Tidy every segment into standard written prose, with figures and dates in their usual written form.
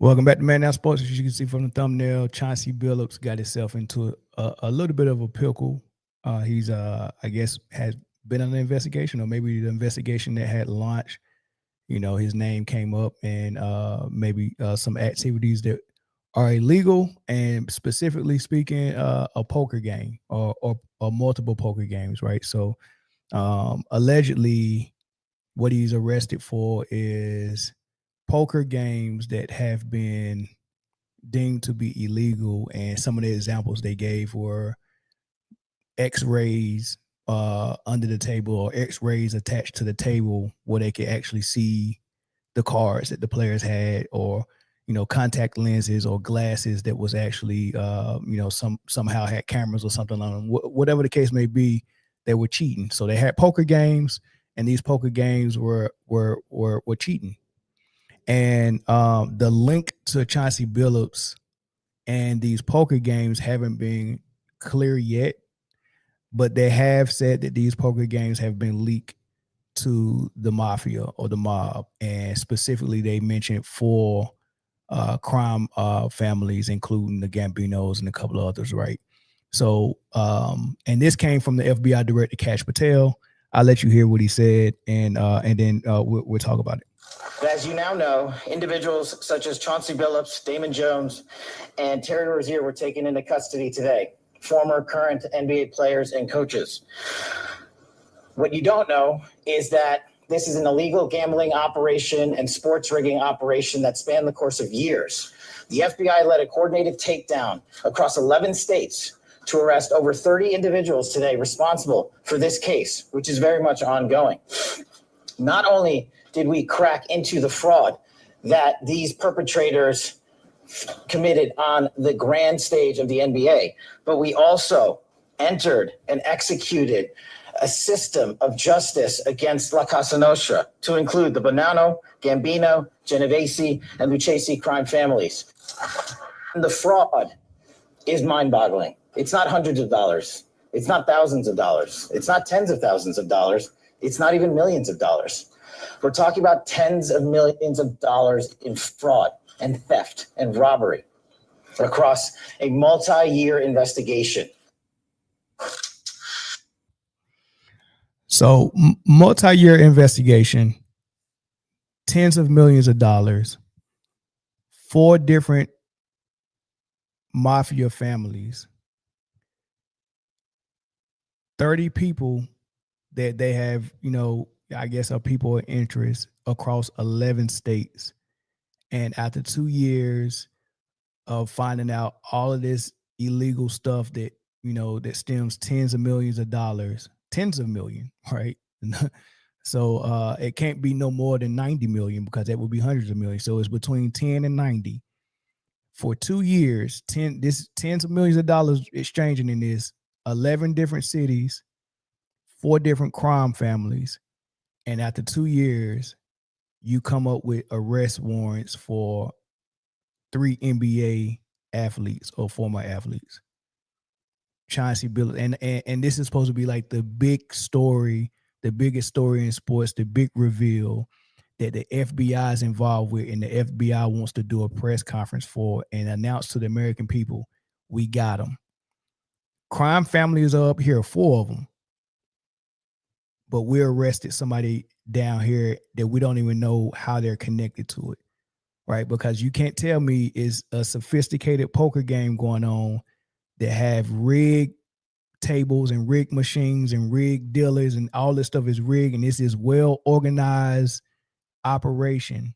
Welcome back to Man Now Sports. As you can see from the thumbnail, Chauncey Billups got himself into a little bit of a pickle. He's, I guess, has been on an investigation, or maybe the investigation that had launched. His name came up, and maybe some activities that are illegal, and specifically speaking, a poker game or multiple poker games, right? So, allegedly, what he's arrested for is poker games that have been deemed to be illegal, and some of the examples they gave were X-rays under the table, or X-rays attached to the table where they could actually see the cards that the players had, or contact lenses or glasses that was actually somehow had cameras or something on them. Whatever the case may be, they were cheating. So they had poker games, and these poker games were cheating. And the link to Chauncey Billups and these poker games haven't been clear yet, but they have said that these poker games have been leaked to the mafia or the mob, and specifically they mentioned 4 crime families, including the Gambinos and a couple of others, right? So, and this came from the FBI director, Kash Patel. I'll let you hear what he said, and then we'll talk about it. As you now know, individuals such as Chauncey Billups, Damon Jones, and Terry Rozier were taken into custody today, former, current NBA players and coaches. What you don't know is that this is an illegal gambling operation and sports rigging operation that spanned the course of years. The FBI led a coordinated takedown across 11 states to arrest over 30 individuals today responsible for this case, which is very much ongoing. Not only did we crack into the fraud that these perpetrators committed on the grand stage of the NBA, but we also entered and executed a system of justice against La Casa Nostra, to include the Bonanno, Gambino, Genovese, and Lucchese crime families. The fraud is mind-boggling. It's not hundreds of dollars. It's not thousands of dollars. It's not tens of thousands of dollars. It's not even millions of dollars. We're talking about tens of millions of dollars in fraud and theft and robbery across a multi-year investigation. So, multi-year investigation, tens of millions of dollars, 4 different mafia families, 30 people that they have, I guess are people of interest across 11 states. And after 2 years of finding out all of this illegal stuff that, that stems tens of millions of dollars, tens of million, right? So it can't be no more than 90 million, because that would be hundreds of millions. So it's between 10 and 90 for 2 years. Tens of millions of dollars exchanging in this 11 different cities, 4 different crime families, and after 2 years, you come up with arrest warrants for 3 NBA athletes or former athletes. Chauncey Billups, and this is supposed to be like the big story, the biggest story in sports, the big reveal that the FBI is involved with, and the FBI wants to do a press conference for and announce to the American people, we got them. Crime families are up here, 4 of them, but we arrested somebody down here that we don't even know how they're connected to it, right? Because you can't tell me it's a sophisticated poker game going on that have rigged tables and rigged machines and rigged dealers, and all this stuff is rigged, and this is well organized operation.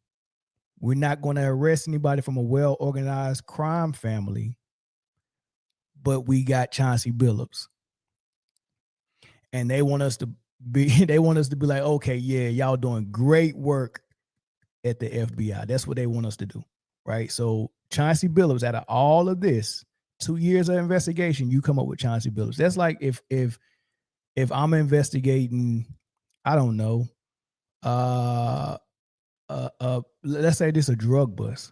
We're not going to arrest anybody from a well organized crime family, but we got Chauncey Billups, and they want us to be like, okay, yeah, y'all doing great work at the FBI. That's what they want us to do, right? So Chauncey Billups, out of all of this, 2 years of investigation, you come up with Chauncey Billups. That's like if I'm investigating, I don't know, let's say this is a drug bust,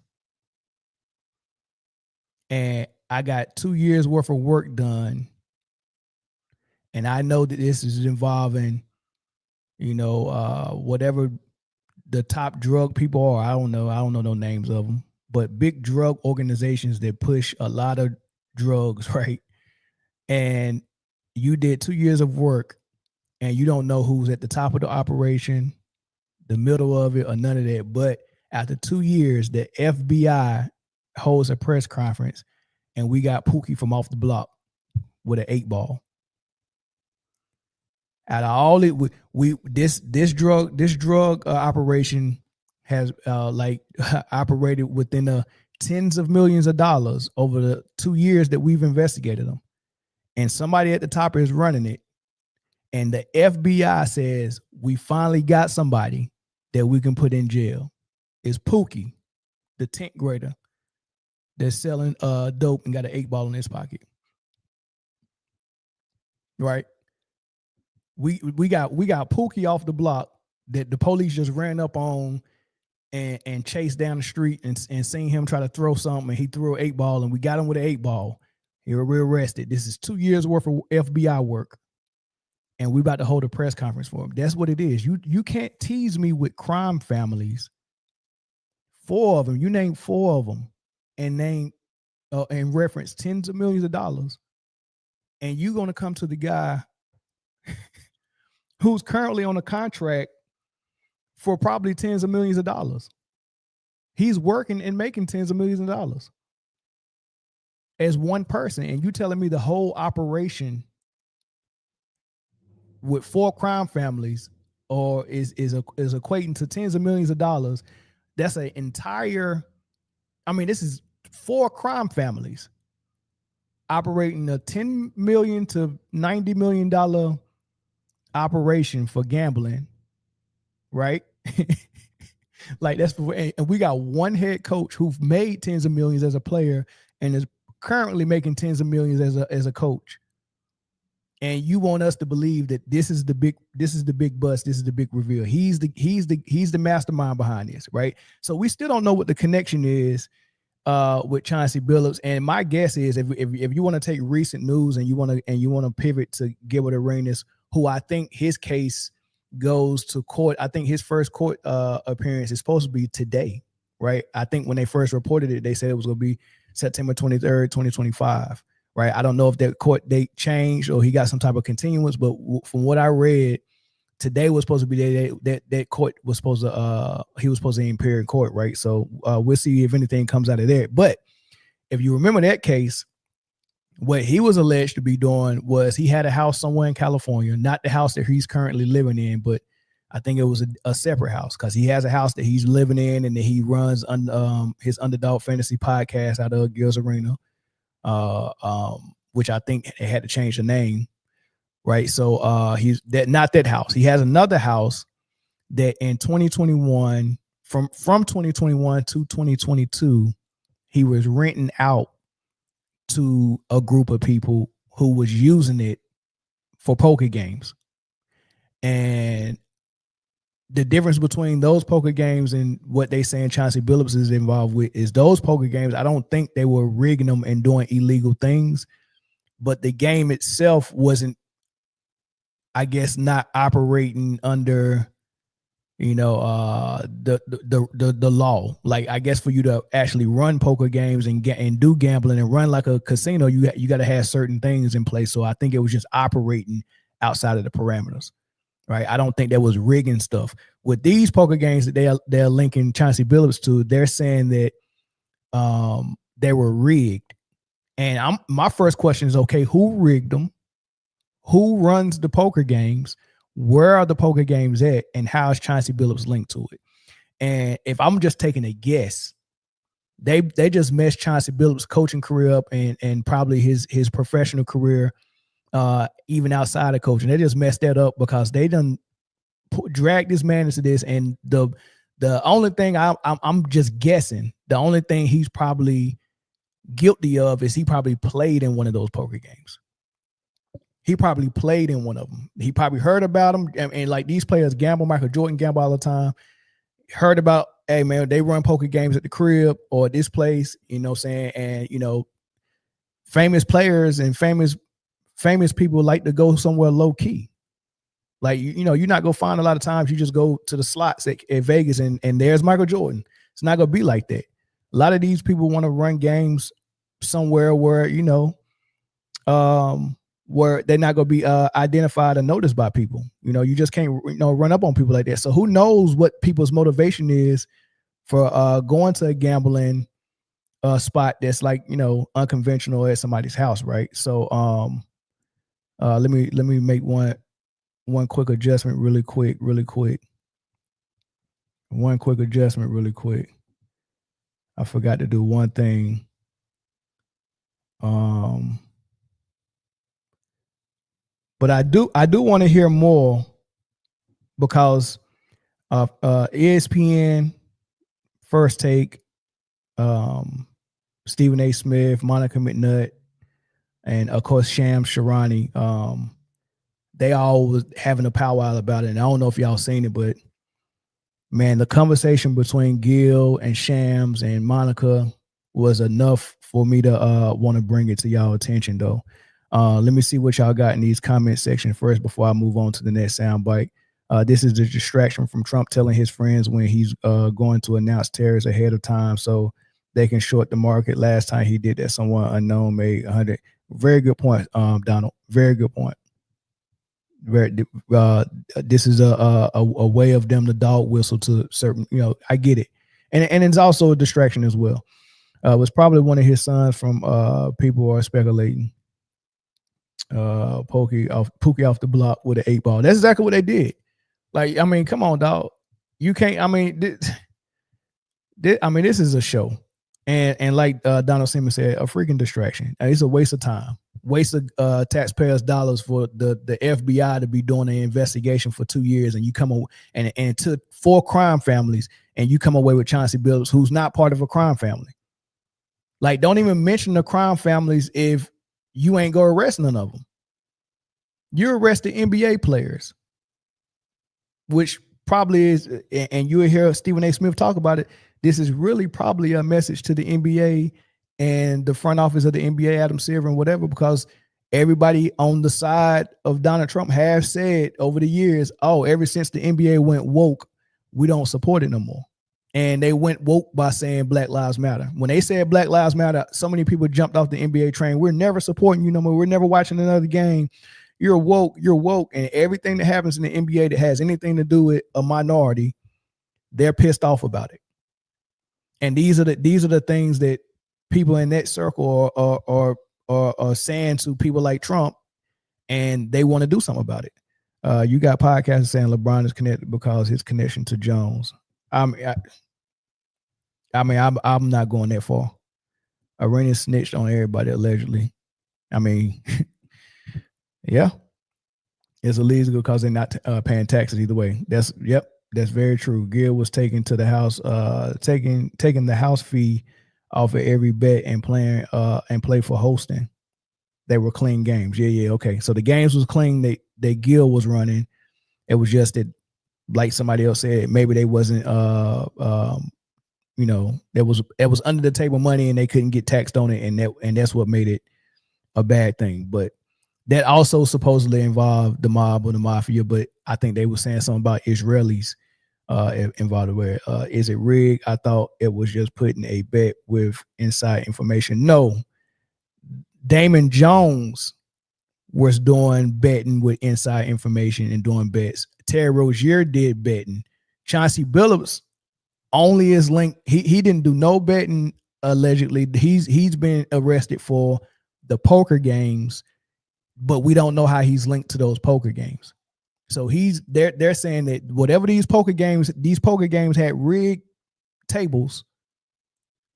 and I got 2 years worth of work done, and I know that this is involving, whatever the top drug people are. I don't know no names of them. but big drug organizations that push a lot of drugs, right? And you did 2 years of work and you don't know who's at the top of the operation, the middle of it, or none of that. But after 2 years, the FBI holds a press conference and we got Pookie from off the block with an 8-ball. Out of all it, this drug operation has operated within the tens of millions of dollars over the 2 years that we've investigated them, and somebody at the top is running it, and the FBI says we finally got somebody that we can put in jail. It's Pookie, the 10th grader that's selling dope and got an 8-ball in his pocket. Right? We got Pookie off the block that the police just ran up on and chased down the street and seen him try to throw something, and he threw an 8-ball, and we got him with an 8-ball. He was arrested. This is 2 years worth of FBI work, and we about to hold a press conference for him. That's what it is. You can't tease me with crime families. 4 of them. You name 4 of them, and name and reference tens of millions of dollars, and you're gonna come to the guy who's currently on a contract for probably tens of millions of dollars. He's working and making tens of millions of dollars as one person, and you telling me the whole operation with 4 crime families or is equating to tens of millions of dollars. That's an entire, this is 4 crime families operating a $10 million to $90 million operation for gambling, right? Like that's, and we got one head coach who've made tens of millions as a player and is currently making tens of millions as a coach. And you want us to believe that this is the big bust, this is the big reveal. He's the mastermind behind this, right? So we still don't know what the connection is with Chauncey Billups. And my guess is if you want to take recent news and you want to pivot to Gilbert Arenas, who I think his case goes to court. I think his first court appearance is supposed to be today, right? I think when they first reported it, they said it was going to be September 23rd, 2025, right? I don't know if that court date changed or he got some type of continuance, but from what I read, today was supposed to be the day that court was supposed to, he was supposed to appear in court, right? So we'll see if anything comes out of there. But if you remember that case, what he was alleged to be doing was he had a house somewhere in California, not the house that he's currently living in, but I think it was a separate house because he has a house that he's living in and that he runs his Underdog Fantasy podcast out of Gil's Arena, which I think they had to change the name, right? So he's not that house. He has another house that in 2021, from 2021 to 2022, he was renting out to a group of people who was using it for poker games. And the difference between those poker games and what they saying Chauncey Billups is involved with is those poker games, I don't think they were rigging them and doing illegal things, but the game itself wasn't, I guess, not operating under the law. Like, I guess for you to actually run poker games and do gambling and run like a casino, you got to have certain things in place. So I think it was just operating outside of the parameters, right? I don't think that was rigging stuff. With these poker games that they're linking Chauncey Billups to, they're saying that they were rigged. And my first question is, okay, who rigged them? Who runs the poker games? Where are the poker games at, and how is Chauncey Billups linked to it? And if I'm just taking a guess, they just messed Chauncey Billups' coaching career up and probably his professional career, even outside of coaching. They just messed that up because they done dragged this man into this. And the only thing I'm just guessing, the only thing he's probably guilty of is he probably played in one of those poker games. He probably played in one of them. He probably heard about them. And like these players gamble, Michael Jordan gamble all the time. Heard about, hey man, they run poker games at the crib or at this place, you know what I'm saying? And, famous players and famous people like to go somewhere low key. Like, you're not going to find a lot of times you just go to the slots at Vegas and there's Michael Jordan. It's not going to be like that. A lot of these people want to run games somewhere where, where they're not going to be identified or noticed by people. You just can't, run up on people like that. So who knows what people's motivation is for going to a gambling spot that's like, unconventional at somebody's house, right? So let me make one quick adjustment really quick. One quick adjustment really quick. I forgot to do one thing. But I do want to hear more because of ESPN, First Take, Stephen A. Smith, Monica McNutt, and of course Shams Charania. They all was having a powwow about it. And I don't know if y'all seen it, but man, the conversation between Gil and Shams and Monica was enough for me to want to bring it to y'all attention though. Let me see what y'all got in these comment section first before I move on to the next soundbite. This is the distraction from Trump telling his friends when he's going to announce tariffs ahead of time so they can short the market. Last time he did that, someone unknown made 100. Very good point, Donald. Very good point. This is a way of them to dog whistle to certain, I get it. And it's also a distraction as well. It was probably one of his sons from people are speculating. Pookie off the block with an 8-ball. That's exactly what they did. Like, I mean, come on, dog. You can't, this is a show. And like Donald Simmons said, a freaking distraction. It's a waste of time. Waste of taxpayers' dollars for the FBI to be doing an investigation for 2 years, and you come on and to 4 crime families, and you come away with Chauncey Billups, who's not part of a crime family. Like, don't even mention the crime families if you ain't go arrest none of them. You arrested NBA players, which probably is, and you will hear Stephen A. Smith talk about it. This is really probably a message to the NBA and the front office of the NBA, Adam Silver and whatever, because everybody on the side of Donald Trump have said over the years, ever since the NBA went woke, we don't support it no more. And they went woke by saying Black Lives Matter. When they said Black Lives Matter, so many people jumped off the NBA train. We're never supporting you no more. We're never watching another game. You're woke. And everything that happens in the NBA that has anything to do with a minority, they're pissed off about it. And these are the things that people in that circle are saying to people like Trump, and they want to do something about it. You got podcasters saying LeBron is connected because his connection to Jones. I'm not going that far. Arena snitched on everybody allegedly. Yeah, it's illegal because they're not paying taxes either way. That's very true. Gil was taken to the house, taking the house fee off of every bet and playing and play for hosting. They were clean games. Yeah. Okay. So the games was clean that Gil was running. It was just that, like somebody else said, maybe they wasn't it was under the table money and they couldn't get taxed on it, and that's what made it a bad thing. But that also supposedly involved the mob or the mafia, but I think they were saying something about Israelis involved where is it rigged? I thought it was just putting a bet with inside information. No, Damon Jones was doing betting with inside information and doing bets. Terry Rozier did betting. Chauncey Billups only is linked. He didn't do no betting allegedly. He's been arrested for the poker games, but we don't know how he's linked to those poker games. So they're saying that whatever these poker games had rigged tables,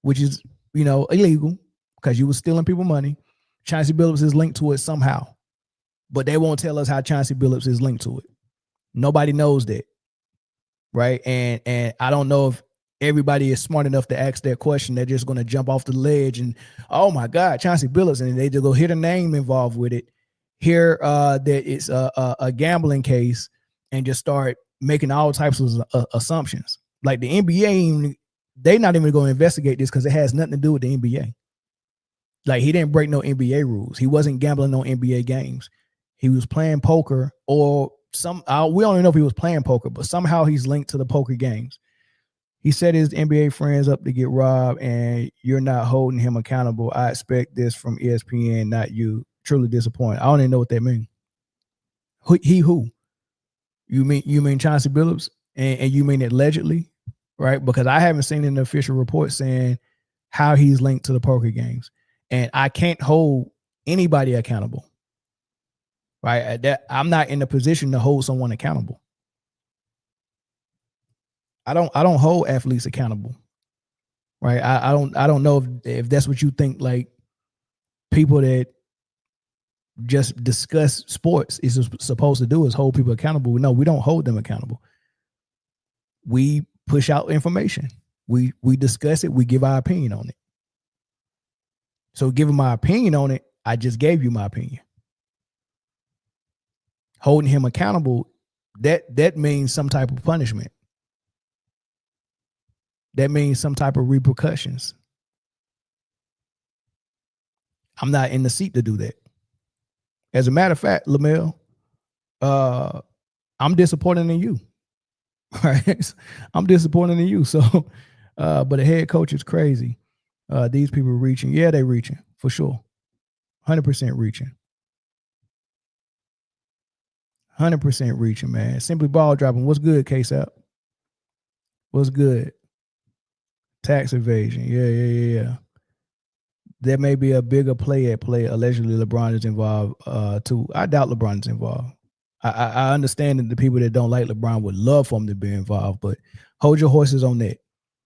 which is illegal because you were stealing people money. Chauncey Billups is linked to it somehow, but they won't tell us how Chauncey Billups is linked to it. Nobody knows that, right? And I don't know if everybody is smart enough to ask that question. They're just going to jump off the ledge and, oh my God, Chauncey Billups, and they just go hit a name involved with it. Hear that it's a gambling case and just start making all types of assumptions. Like the NBA, they're not even going to investigate this because it has nothing to do with the NBA. Like he didn't break no NBA rules. He wasn't gambling on NBA games. He was playing poker or we don't even know if he was playing poker, but somehow he's linked to the poker games. He set his NBA friends up to get robbed, and you're not holding him accountable. I expect this from ESPN, not you. Truly disappointed. I don't even know what that means. Who? You mean Chauncey Billups, and you mean allegedly, right? Because I haven't seen an official report saying how he's linked to the poker games, and I can't hold anybody accountable, right? That I'm not in a position to hold someone accountable. I don't hold athletes accountable, right? I don't know if that's what you think. Like people that just discuss sports is supposed to do is hold people accountable. No, we don't hold them accountable. We push out information. We discuss it. We give our opinion on it. So giving my opinion on it, I just gave you my opinion. Holding him accountable, that means some type of punishment. That means some type of repercussions. I'm not in the seat to do that. As a matter of fact, Lamel, I'm disappointed in you. Right? I'm disappointed in you. So, but the head coach is crazy. These people reaching. Yeah, they reaching for sure. 100% reaching. 100% reaching, man. Simply ball dropping. What's good, K-Sap? What's good? Tax evasion. Yeah. There may be a bigger play at play. Allegedly, LeBron is involved too. I doubt LeBron is involved. I understand that the people that don't like LeBron would love for him to be involved, but hold your horses on that.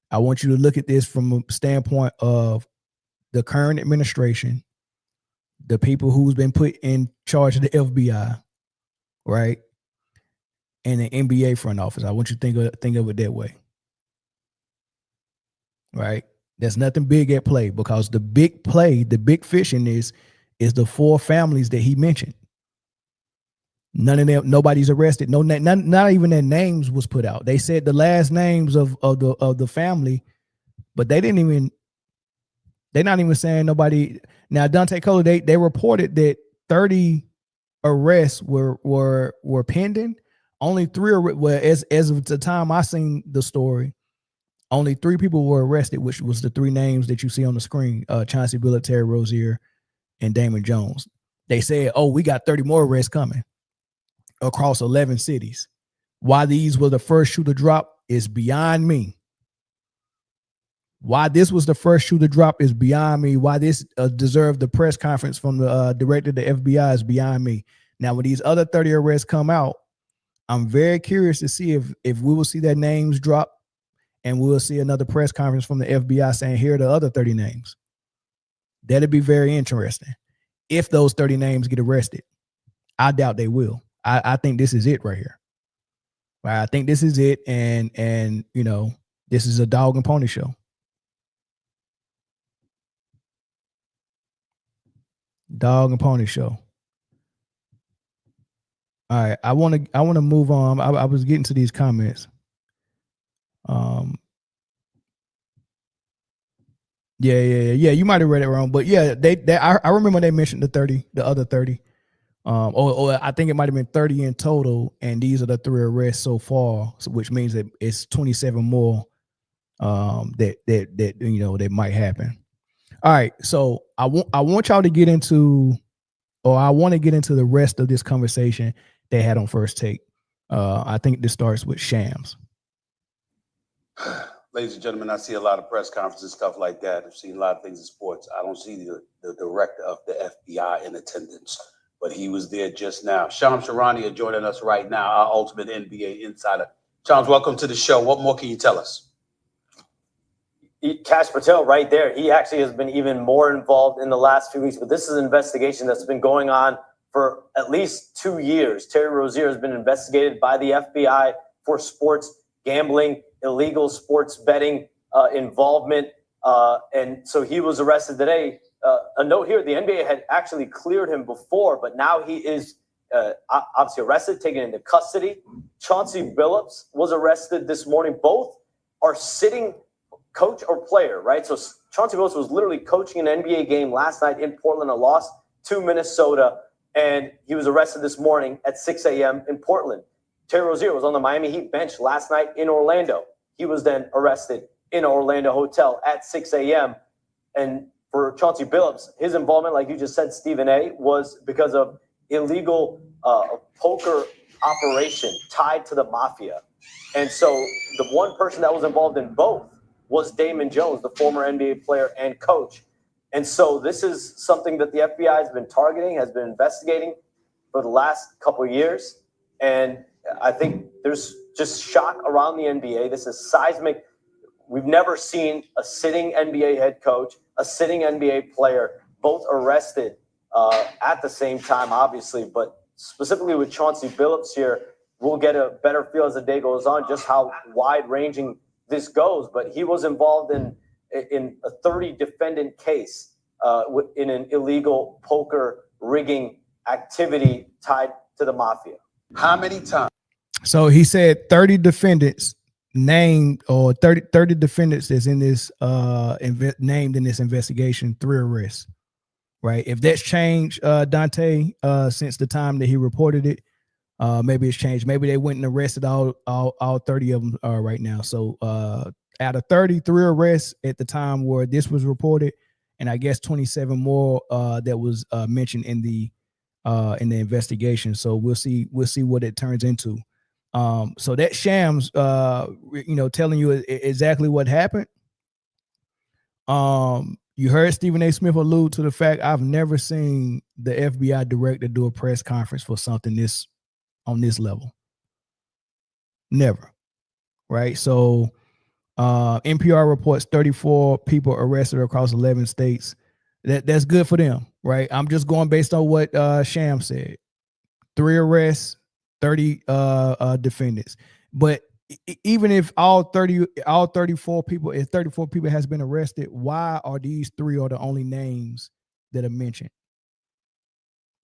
I want you to look at this from a standpoint of the current administration, the people who's been put in charge of the FBI, right, and the NBA front office. I want you to think of it that way, right? There's nothing big at play because the big play, the big fish in this is the four families that he mentioned. None of them, nobody's arrested. No, not even their names was put out. They said the last names of the family, but they're not even saying nobody. Now Dante Kohler, they reported that 30 arrests were pending. Only 3 well, as of the time I seen the story, only 3 people were arrested, which was the 3 names that you see on the screen: Chauncey Billups, Terry Rozier, and Damon Jones. They said, "Oh, we got 30 more arrests coming across 11 cities." Why these were the first shoe to drop is beyond me. Why this was the first shoe to drop is beyond me. Why this deserved the press conference from the director of the FBI is beyond me. Now, when these other 30 arrests come out, I'm very curious to see if we will see their names drop, and we'll see another press conference from the FBI saying, here are the other 30 names. That'd be very interesting. If those 30 names get arrested, I doubt they will. I think this is it right here. Right? I think this is it, and you know, this is a dog and pony show. Dog and pony show. All right, I want to move on. I was getting to these comments. Yeah. You might have read it wrong, but yeah, I remember they mentioned the other 30. Or I think it might have been 30 in total, and these are the 3 arrests so far, which means that it's 27 more that you know that might happen. All right, so I want y'all to get into, or I want to get into the rest of this conversation they had on First Take. I think this starts with Shams. Ladies and gentlemen, I see a lot of press conferences, stuff like that. I've seen a lot of things in sports. I don't see the director of the FBI in attendance, but he was there just now. Sham Sharani is joining us right now, our ultimate NBA insider. Shams, welcome to the show. What more can you tell us? Kash Patel right there. He actually has been even more involved in the last few weeks, but this is an investigation that's been going on for at least 2 years. Terry Rozier has been investigated by the FBI for sports gambling, illegal sports betting involvement. And so he was arrested today. A note here, the NBA had actually cleared him before, but now he is obviously arrested, taken into custody. Chauncey Billups was arrested this morning. Both are sitting coach or player, right? So Chauncey Billups was literally coaching an NBA game last night in Portland, a loss to Minnesota, and he was arrested this morning at 6 a.m. in Portland. Terry Rozier was on the Miami Heat bench last night in Orlando. he was then arrested in an Orlando hotel at 6 a.m. And for Chauncey Billups, his involvement, like you just said, Stephen A., was because of illegal poker operation tied to the mafia. And so the one person that was involved in both was Damon Jones, the former NBA player and coach. And so this is something that the FBI has been targeting, has been investigating for the last couple of years. And I think there's just shock around the NBA. This is seismic. We've never seen a sitting NBA head coach, a sitting NBA player, both arrested at the same time, obviously. But specifically with Chauncey Billups here, we'll get a better feel as the day goes on just how wide-ranging this goes. But he was involved in a 30-defendant case in an illegal poker rigging activity tied to the mafia. How many times? So he said 30 defendants named, or 30 defendants that's in this named in this investigation, 3 arrests. Right? If that's changed, Dante, since the time that he reported it, maybe it's changed. Maybe they went and arrested all 30 of them right now. So out of 33 arrests at the time where this was reported, and I guess 27 more that was mentioned in the investigation. So we'll see what it turns into. So that Shams, telling you exactly what happened. You heard Stephen A. Smith allude to the fact I've never seen the FBI director do a press conference for something on this level. Never. Right. So NPR reports 34 people arrested across 11 states. That's good for them. Right. I'm just going based on what Sham said. 3 arrests, 30 defendants. But even if all 34 people has been arrested, why are these 3 are the only names that are mentioned?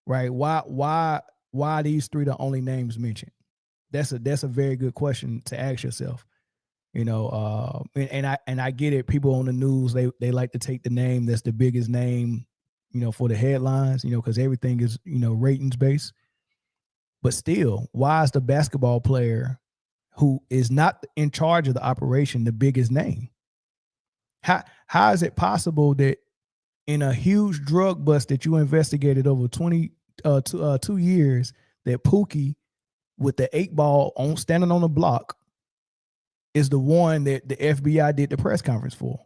Right? Why are these 3 the only names mentioned? That's a very good question to ask yourself. And I get it. People on the news, they like to take the name that's the biggest name, for the headlines, because everything is, ratings based. But still, why is the basketball player who is not in charge of the operation the biggest name? How is it possible that in a huge drug bust that you investigated over 2 years, that Pookie with the 8 ball on standing on the block is the one that the FBI did the press conference for?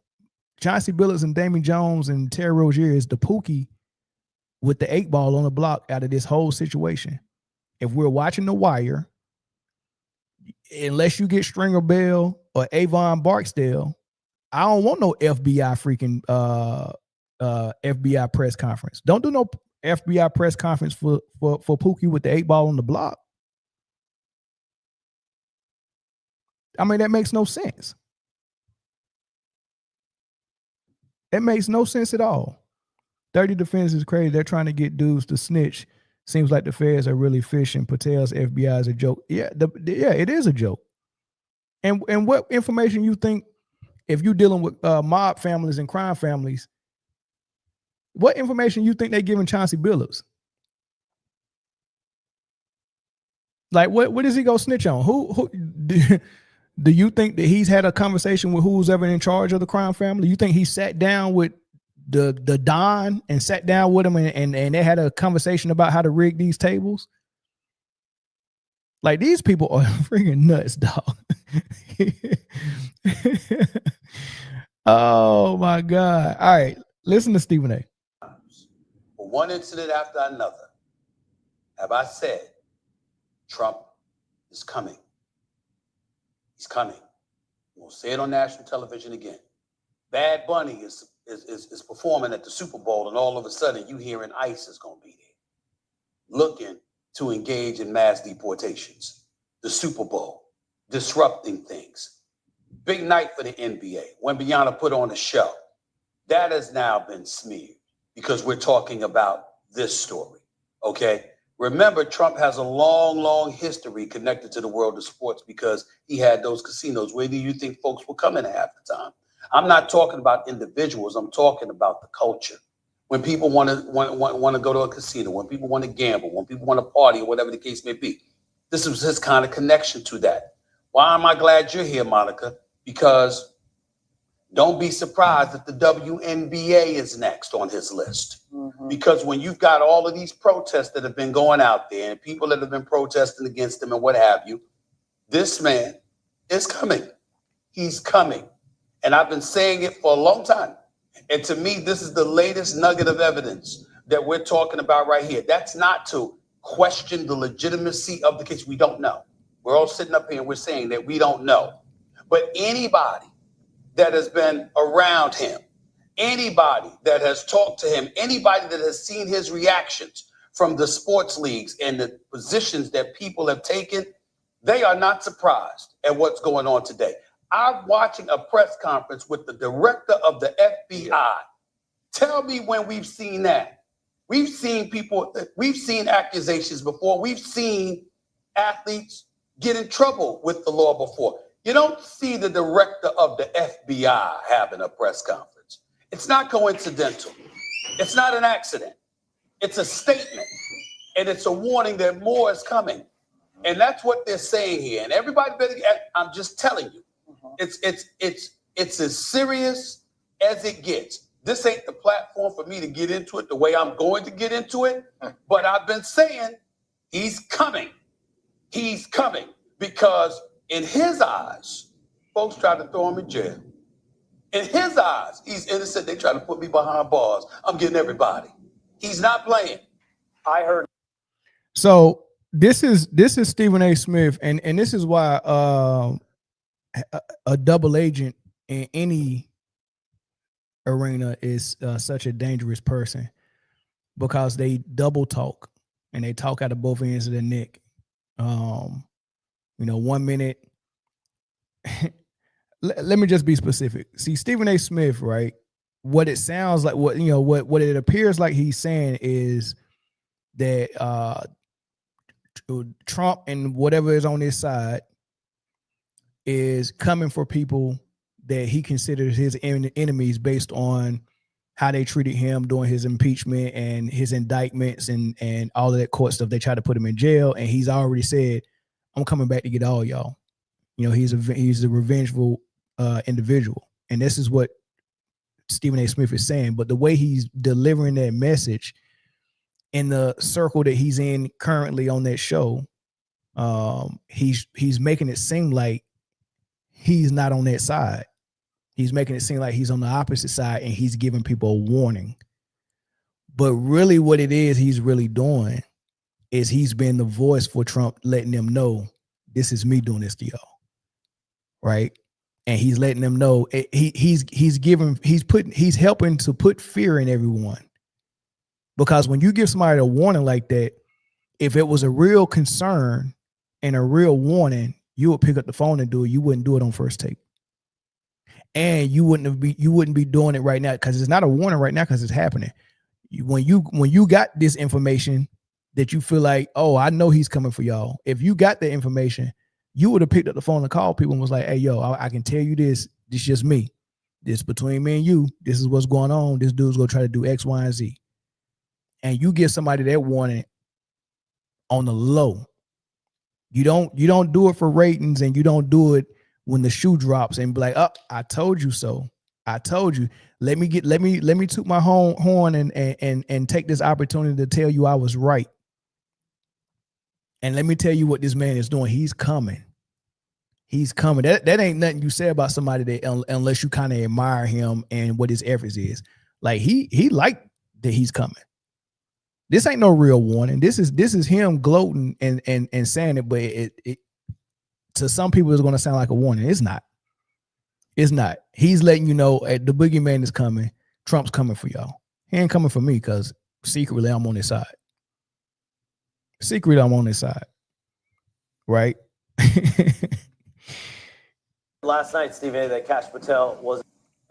Chauncey Billups and Damon Jones and Terry Rozier is the Pookie with the 8 ball on the block out of this whole situation. If we're watching The Wire, unless you get Stringer Bell or Avon Barksdale, I don't want no FBI freaking FBI press conference. Don't do no FBI press conference for Pookie with the 8 ball on the block. I mean, that makes no sense. It makes no sense at all. 30 defendants is crazy. They're trying to get dudes to snitch. Seems like the feds are really fishing. Patel's FBI is a joke. Yeah, it is a joke. And what information you think, if you're dealing with mob families and crime families, what information you think they giving Chauncey Billups? Like, what is he gonna snitch on? Who do you think that he's had a conversation with who's ever in charge of the crime family? You think he sat down with the Don and sat down with him and they had a conversation about how to rig these tables? Like, these people are freaking nuts, dog. Oh my God. All right. Listen to Stephen A. One incident after another, have I said Trump is coming? He's coming. We'll say it on national television again. Bad Bunny is performing at the Super Bowl, and all of a sudden you hearing ICE is going to be there, looking to engage in mass deportations. The Super Bowl, disrupting things. Big night for the NBA when Briana put on a show. That has now been smeared because we're talking about this story, okay? Remember, Trump has a long, long history connected to the world of sports because he had those casinos. Where do you think folks were coming half the time? I'm not talking about individuals. I'm talking about the culture. When people want to go to a casino, when people want to gamble, when people want to party, or whatever the case may be. This was his kind of connection to that. Why am I glad you're here, Monica? because don't be surprised if the WNBA is next on his list. Because when you've got all of these protests that have been going out there and people that have been protesting against him and what have you, this man is coming. He's coming. And I've been saying it for a long time. And to me, this is the latest nugget of evidence that we're talking about right here. That's not to question the legitimacy of the case. We don't know. We're all sitting up here and we're saying that we don't know. But anybody that has been around him, anybody that has talked to him, anybody that has seen his reactions from the sports leagues and the positions that people have taken, they are not surprised at what's going on today. I'm watching a press conference with the director of the FBI. Tell me when we've seen that. We've seen people, we've seen accusations before. We've seen athletes get in trouble with the law before. You don't see the director of the FBI having a press conference. It's not coincidental. It's not an accident. It's a statement. And it's a warning that more is coming. And that's what they're saying here. And everybody better, I'm just telling you, it's as serious as it gets. This ain't the platform for me to get into it the way I'm going to get into it. But I've been saying he's coming. He's coming because in his eyes, folks try to throw him in jail. In his eyes, he's innocent. They try to put me behind bars. I'm getting everybody. He's not playing. I heard. So this is Stephen A. Smith, and this is why a double agent in any arena is such a dangerous person, because they double talk and they talk out of both ends of the neck. 1 minute. Let me just be specific. See, Stephen A. Smith, right? What it sounds like, what it appears like he's saying is that Trump and whatever is on his side is coming for people that he considers his enemies based on how they treated him during his impeachment and his indictments and all of that court stuff. They tried to put him in jail, and he's already said, "I'm coming back to get all y'all." He's a revengeful individual, and this is what Stephen A. Smith is saying. But the way he's delivering that message in the circle that he's in currently on that show, he's making it seem like he's not on that side. He's making it seem like he's on the opposite side, and he's giving people a warning. But really what it is he's really doing is he's been the voice for Trump, letting them know, this is me doing this to y'all. Right? And he's letting them know he's helping to put fear in everyone. Because when you give somebody a warning like that, if it was a real concern and a real warning, you would pick up the phone and do it. You wouldn't do it on first take. And you wouldn't be doing it right now, because it's not a warning right now, because it's happening. When you got this information that you feel like, oh, I know he's coming for y'all. If you got the information, you would have picked up the phone and called people and was like, hey, yo, I can tell you this. This is just me. This between me and you. This is what's going on. This dude's gonna try to do X, Y, and Z. And you give somebody that warning on the low. You don't do it for ratings, and you don't do it when the shoe drops and be like, oh, I told you so. I told you. Let me toot my horn and take this opportunity to tell you I was right. And let me tell you what this man is doing. He's coming. He's coming. That ain't nothing you say about somebody that, unless you kind of admire him and what his efforts is. Like he liked that he's coming. This ain't no real warning. This is him gloating and saying it, but it to some people it's going to sound like a warning. It's not. It's not. He's letting you know the boogeyman is coming. Trump's coming for y'all. He ain't coming for me, because secretly I'm on his side. Secretly I'm on his side. Right? Last night, Stephen, that Kash Patel was.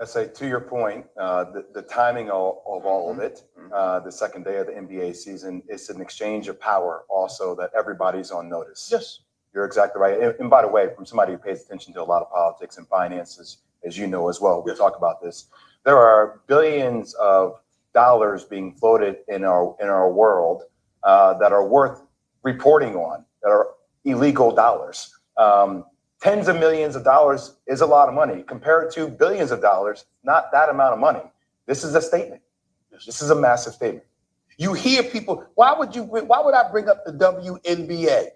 I say, to your point, the timing of all of it, the second day of the NBA season, it's an exchange of power also that everybody's on notice. Yes. You're exactly right. And by the way, from somebody who pays attention to a lot of politics and finances, as you know as well, we talk about this. There are billions of dollars being floated in our world that are worth reporting on, that are illegal dollars. Tens of millions of dollars is a lot of money compared to billions of dollars. Not that amount of money. This is a statement. This is a massive statement. You hear people, why would I bring up the WNBA?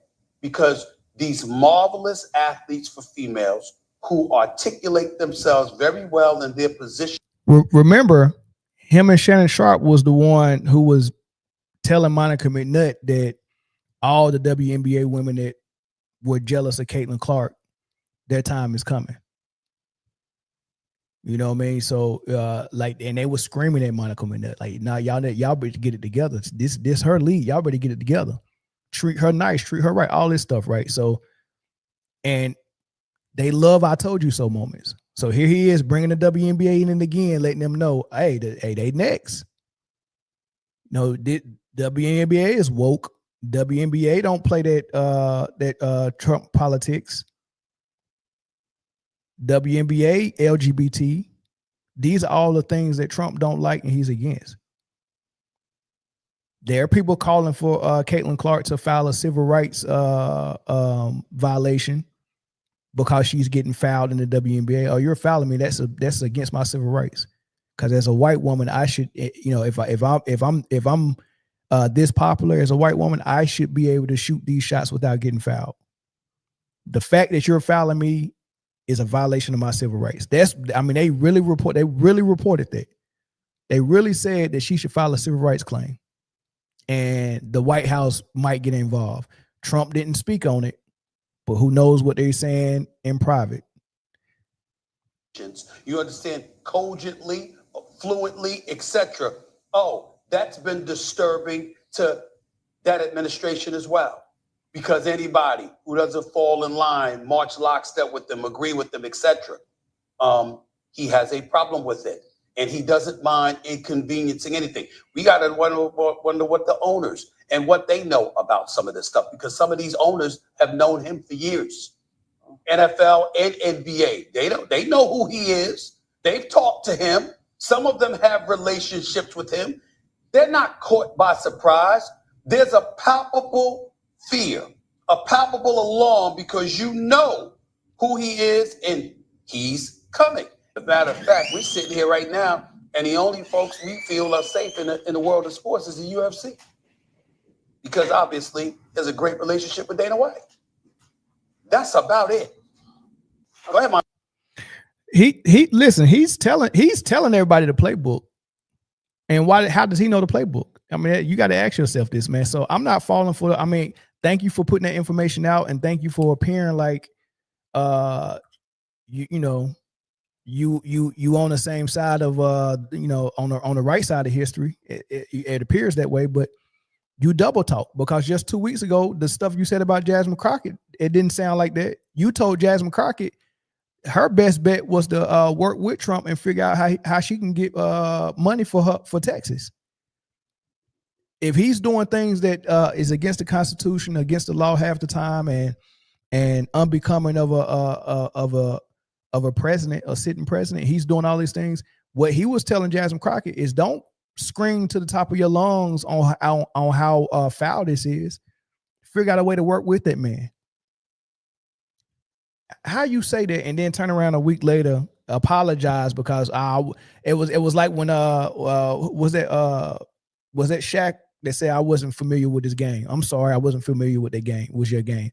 Because these marvelous athletes for females who articulate themselves very well in their position. Remember, him and Shannon Sharp was the one who was telling Monica McNutt that all the WNBA women that were jealous of Caitlin Clark, their time is coming. You know what I mean? So and they were screaming at Monica McNutt, like, nah, y'all better get it together. This her league. Y'all better get it together. Treat her nice, treat her right, all this stuff, right? So, and they love I told you so moments. So here he is bringing the WNBA in again, letting them know, hey, they next. No, WNBA is woke. WNBA don't play that Trump politics. WNBA, LGBT. These are all the things that Trump don't like and he's against. There are people calling for Caitlin Clark to file a civil rights violation because she's getting fouled in the WNBA. Oh, you're fouling me. That's against my civil rights. Because as a white woman, I should, if I'm this popular as a white woman, I should be able to shoot these shots without getting fouled. The fact that you're fouling me is a violation of my civil rights. They really reported that. They really said that she should file a civil rights claim. And the White House might get involved. Trump didn't speak on it, but who knows what they're saying in private. You understand, cogently, fluently, etc. Oh, that's been disturbing to that administration as well. Because anybody who doesn't fall in line, march lockstep with them, agree with them, etc., he has a problem with it. And he doesn't mind inconveniencing anything. We got to wonder what the owners and what they know about some of this stuff, because some of these owners have known him for years. NFL and NBA, they know who he is. They've talked to him. Some of them have relationships with him. They're not caught by surprise. There's a palpable fear, a palpable alarm, because you know who he is and he's coming. As a matter of fact, we're sitting here right now, and the only folks we feel are safe in the world of sports is the UFC. Because obviously there's a great relationship with Dana White. That's about it. Go ahead, Mike. Listen, he's telling everybody the playbook. And how does he know the playbook? I mean, you got to ask yourself this, man. So I'm not falling for thank you for putting that information out, and thank you for appearing like you on the same side of on the right side of history. It appears that way, but you double talk, because just 2 weeks ago, the stuff you said about Jasmine Crockett, it didn't sound like that. You told Jasmine Crockett her best bet was to work with Trump and figure out how she can get money for Texas. If he's doing things that is against the Constitution, against the law half the time, and unbecoming of a president, a sitting president, he's doing all these things. What he was telling Jasmine Crockett is, don't scream to the top of your lungs on how foul this is. Figure out a way to work with that man. How you say that and then turn around a week later, apologize because it was like when was that Shaq that said, I wasn't familiar with this game. I'm sorry, I wasn't familiar with that game. It was your game.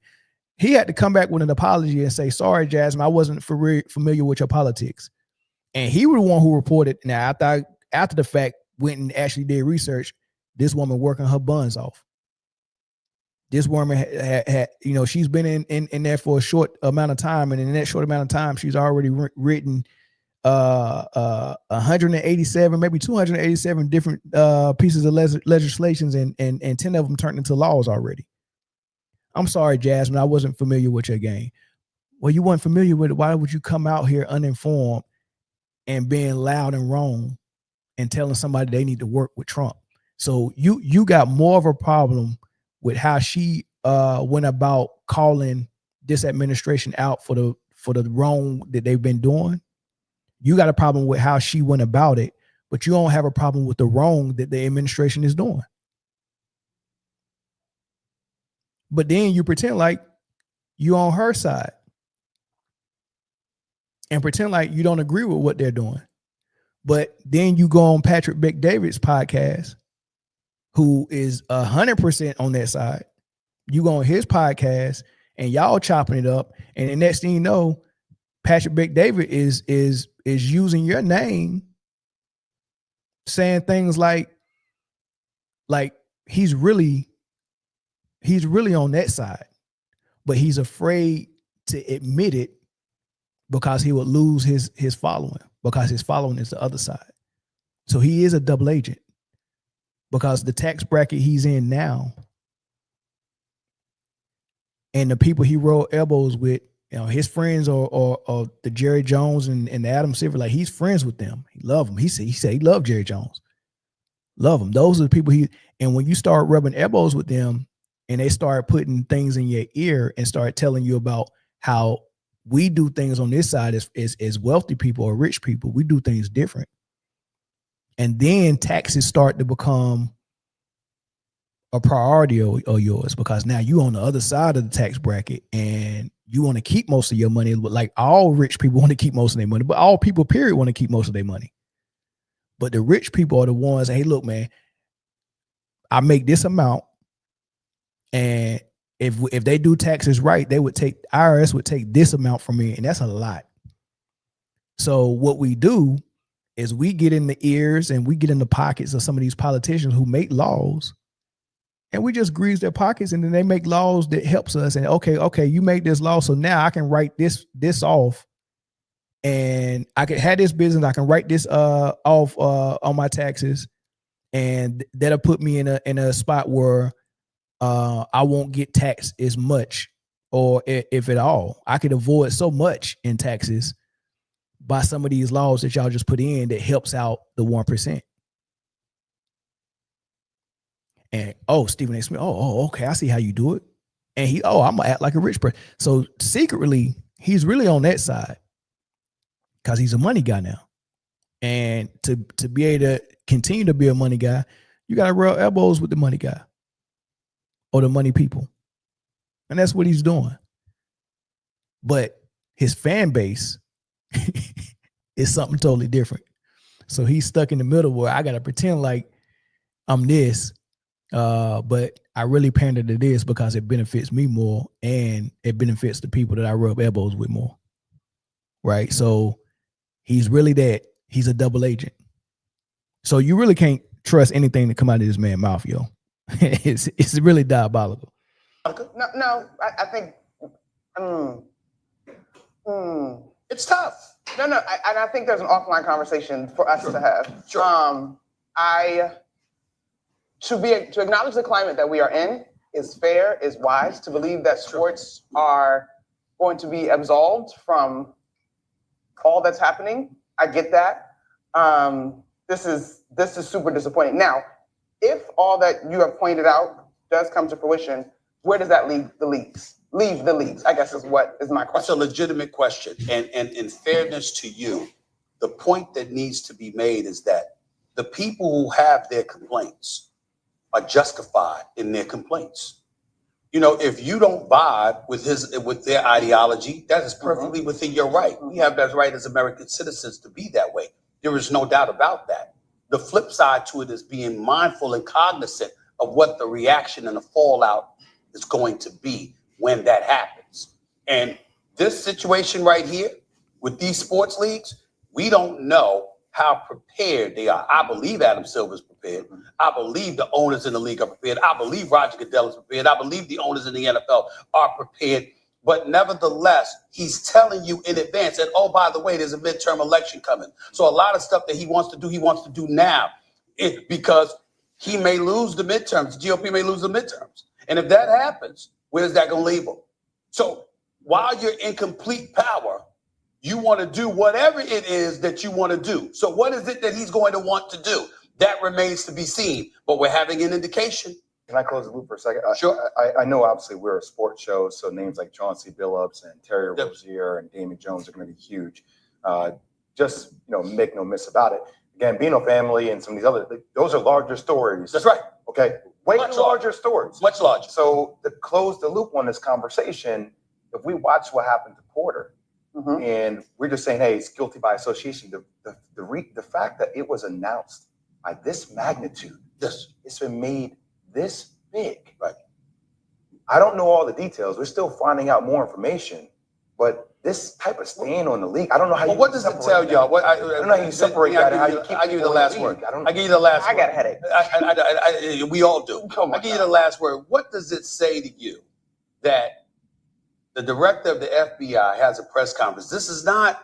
He had to come back with an apology and say, sorry, Jasmine, I wasn't familiar with your politics. And he was the one who reported. Now, after the fact, went and actually did research. This woman working her buns off. This woman had she's been in there for a short amount of time, and in that short amount of time, she's already written 187, maybe 287 different pieces of legislations, and 10 of them turned into laws already. I'm sorry, Jasmine, I wasn't familiar with your game. Well, you weren't familiar with it. Why would you come out here uninformed and being loud and wrong and telling somebody they need to work with Trump? So you got more of a problem with how she went about calling this administration out for the wrong that they've been doing. You got a problem with how she went about it, but you don't have a problem with the wrong that the administration is doing. But then you pretend like you on her side. and pretend like you don't agree with what they're doing. But then you go on Patrick Bet-David's podcast, who is 100% on that side. You go on his podcast and y'all chopping it up. And the next thing you know, Patrick Bet-David is using your name, saying things like he's really on that side, but he's afraid to admit it because he would lose his following, because his following is the other side. So he is a double agent, because the tax bracket he's in now and the people he rolled elbows with, you know, his friends or the Jerry Jones and the Adam Silver, like he's friends with them. He loved them. He said he loved Jerry Jones. Love them. Those are the people and when you start rubbing elbows with them and they start putting things in your ear and start telling you about how we do things on this side as wealthy people or rich people, we do things different. And then taxes start to become a priority of yours, because now you on the other side of the tax bracket and you want to keep most of your money. Like all rich people want to keep most of their money, but all people period want to keep most of their money. But the rich people are the ones, hey, look, man, I make this amount, and if they do taxes right, IRS would take this amount from me, and that's a lot. So what we do is we get in the ears and we get in the pockets of some of these politicians who make laws, and we just grease their pockets, and then they make laws that helps us. And okay, you make this law, so now I can write this off, and I can have this business. I can write this off on my taxes, and that'll put me in a spot where I won't get taxed as much, or if at all. I could avoid so much in taxes by some of these laws that y'all just put in that helps out the 1%. And Stephen A. Smith, okay, I see how you do it. And I'm gonna act like a rich person. So secretly, he's really on that side because he's a money guy now. And to be able to continue to be a money guy, you gotta rub elbows with the money guy or the money people. And that's what he's doing. But his fan base is something totally different. So he's stuck in the middle where I gotta pretend like I'm this, but I really pander to this because it benefits me more and it benefits the people that I rub elbows with more. Right? So he's really that. He's a double agent. So you really can't trust anything that come out of this man's mouth, yo. It's really diabolical. No, I think It's tough. No, I think there's an offline conversation for us to have. Sure. To acknowledge the climate that we are in is fair, is wise. To believe that sports are going to be absolved from all that's happening, I get that. This is super disappointing. Now, if all that you have pointed out does come to fruition, where does that leave the leagues? I guess is my question. That's a legitimate question. And in fairness to you, the point that needs to be made is that the people who have their complaints are justified in their complaints. You know, if you don't vibe with their ideology, that is perfectly within your right. We have that right as American citizens to be that way. There is no doubt about that. The flip side to it is being mindful and cognizant of what the reaction and the fallout is going to be when that happens. And this situation right here with these sports leagues, we don't know how prepared they are. I believe Adam Silver's prepared. I believe the owners in the league are prepared. I believe Roger Goodell is prepared. I believe the owners in the NFL are prepared. But nevertheless, he's telling you in advance that, oh, by the way, there's a midterm election coming. So a lot of stuff that he wants to do now, because he may lose the midterms. The GOP may lose the midterms. And if that happens, where's that going to leave him? So while you're in complete power, you want to do whatever it is that you want to do. So what is it that he's going to want to do? That remains to be seen. But we're having an indication. Can I close the loop for a second? Sure. I know obviously we're a sports show, so names like Chauncey Billups and Terry Rozier and Damon Jones are going to be huge. Just, make no miss about it. Gambino family and some of these other, those are larger stories. That's right. Okay. Way larger stories. Much larger. So to close the loop on this conversation, if we watch what happened to Porter, And we're just saying, hey, it's guilty by association. The fact that it was announced by this magnitude, it's been made this big. Right. I don't know all the details. We're still finding out more information, but this type of stain on the league, I don't know how. Well, what does it tell y'all? I don't know how you separate that. I give you the last word. I give you the last word. I got a headache. We all do. Oh my I give you the last word. What does it say to you that the director of the FBI has a press conference? This is not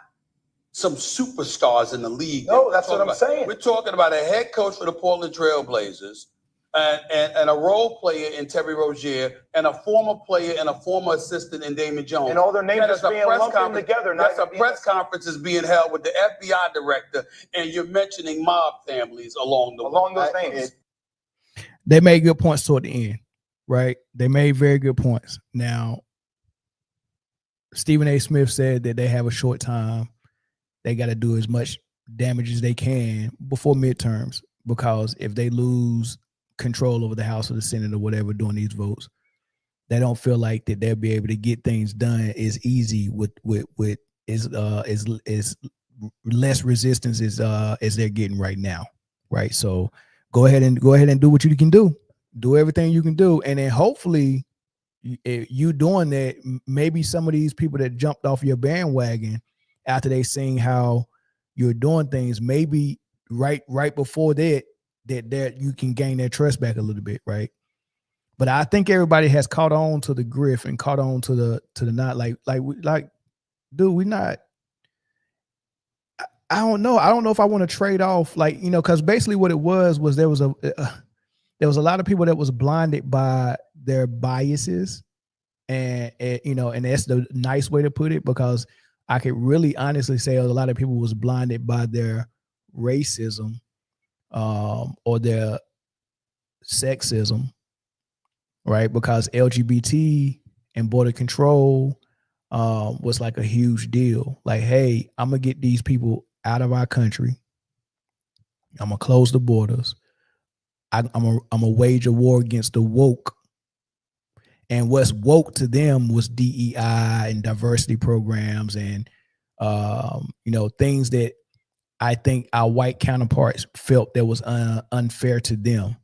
some superstars in the league. No, that's what I'm saying. We're talking about a head coach for the Portland Trail Blazers and a role player in Terry Rozier and a former player and a former assistant in Damon Jones. And all their names are being lumped in together. That's a press conference is being held with the FBI director, and you're mentioning mob families along those names. They made good points toward the end, right? They made very good points. Now, Stephen A. Smith said that they have a short time. They got to do as much damage as they can before midterms, because if they lose control over the House or the Senate or whatever during these votes, they don't feel like that they'll be able to get things done as easy with less resistance as they're getting right now, right? So go ahead and do what you can do. Do everything you can do, and then hopefully you doing that, maybe some of these people that jumped off your bandwagon after they seen how you're doing things, maybe right before that you can gain their trust back a little bit, right? But I think everybody has caught on to the grift and caught on to the not like dude, we not. I don't know. I don't know if I want to trade off, like, you know, because basically what it was there was a lot of people that was blinded by their biases, and you know, and that's the nice way to put it, because I could really honestly say a lot of people was blinded by their racism or their sexism, right? Because LGBT and border control was like a huge deal. Like, hey, I'm gonna get these people out of our country. I'm gonna close the borders. I'm gonna wage a war against the woke. And what's woke to them was DEI and diversity programs and you know, things that I think our white counterparts felt that was unfair to them.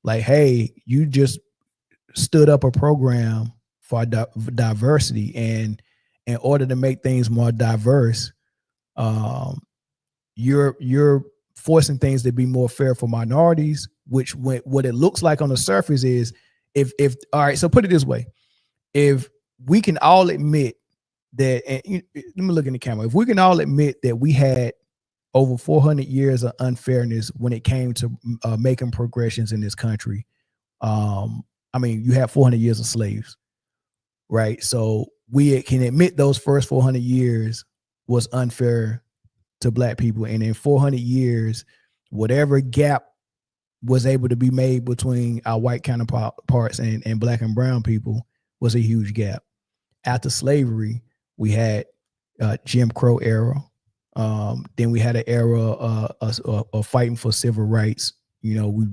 Like, hey, you just stood up a program for diversity, and in order to make things more diverse, you're forcing things to be more fair for minorities. Which what it looks like on the surface is, if all right, so put it this way: if we can all admit that, and let me look in the camera. If we can all admit that we had over 400 years of unfairness when it came to making progressions in this country. I mean, you have 400 years of slaves, right? So we can admit those first 400 years was unfair to black people. And in 400 years, whatever gap was able to be made between our white counterparts and black and brown people was a huge gap. After slavery, we had Jim Crow era. Then we had an era of fighting for civil rights. You know, we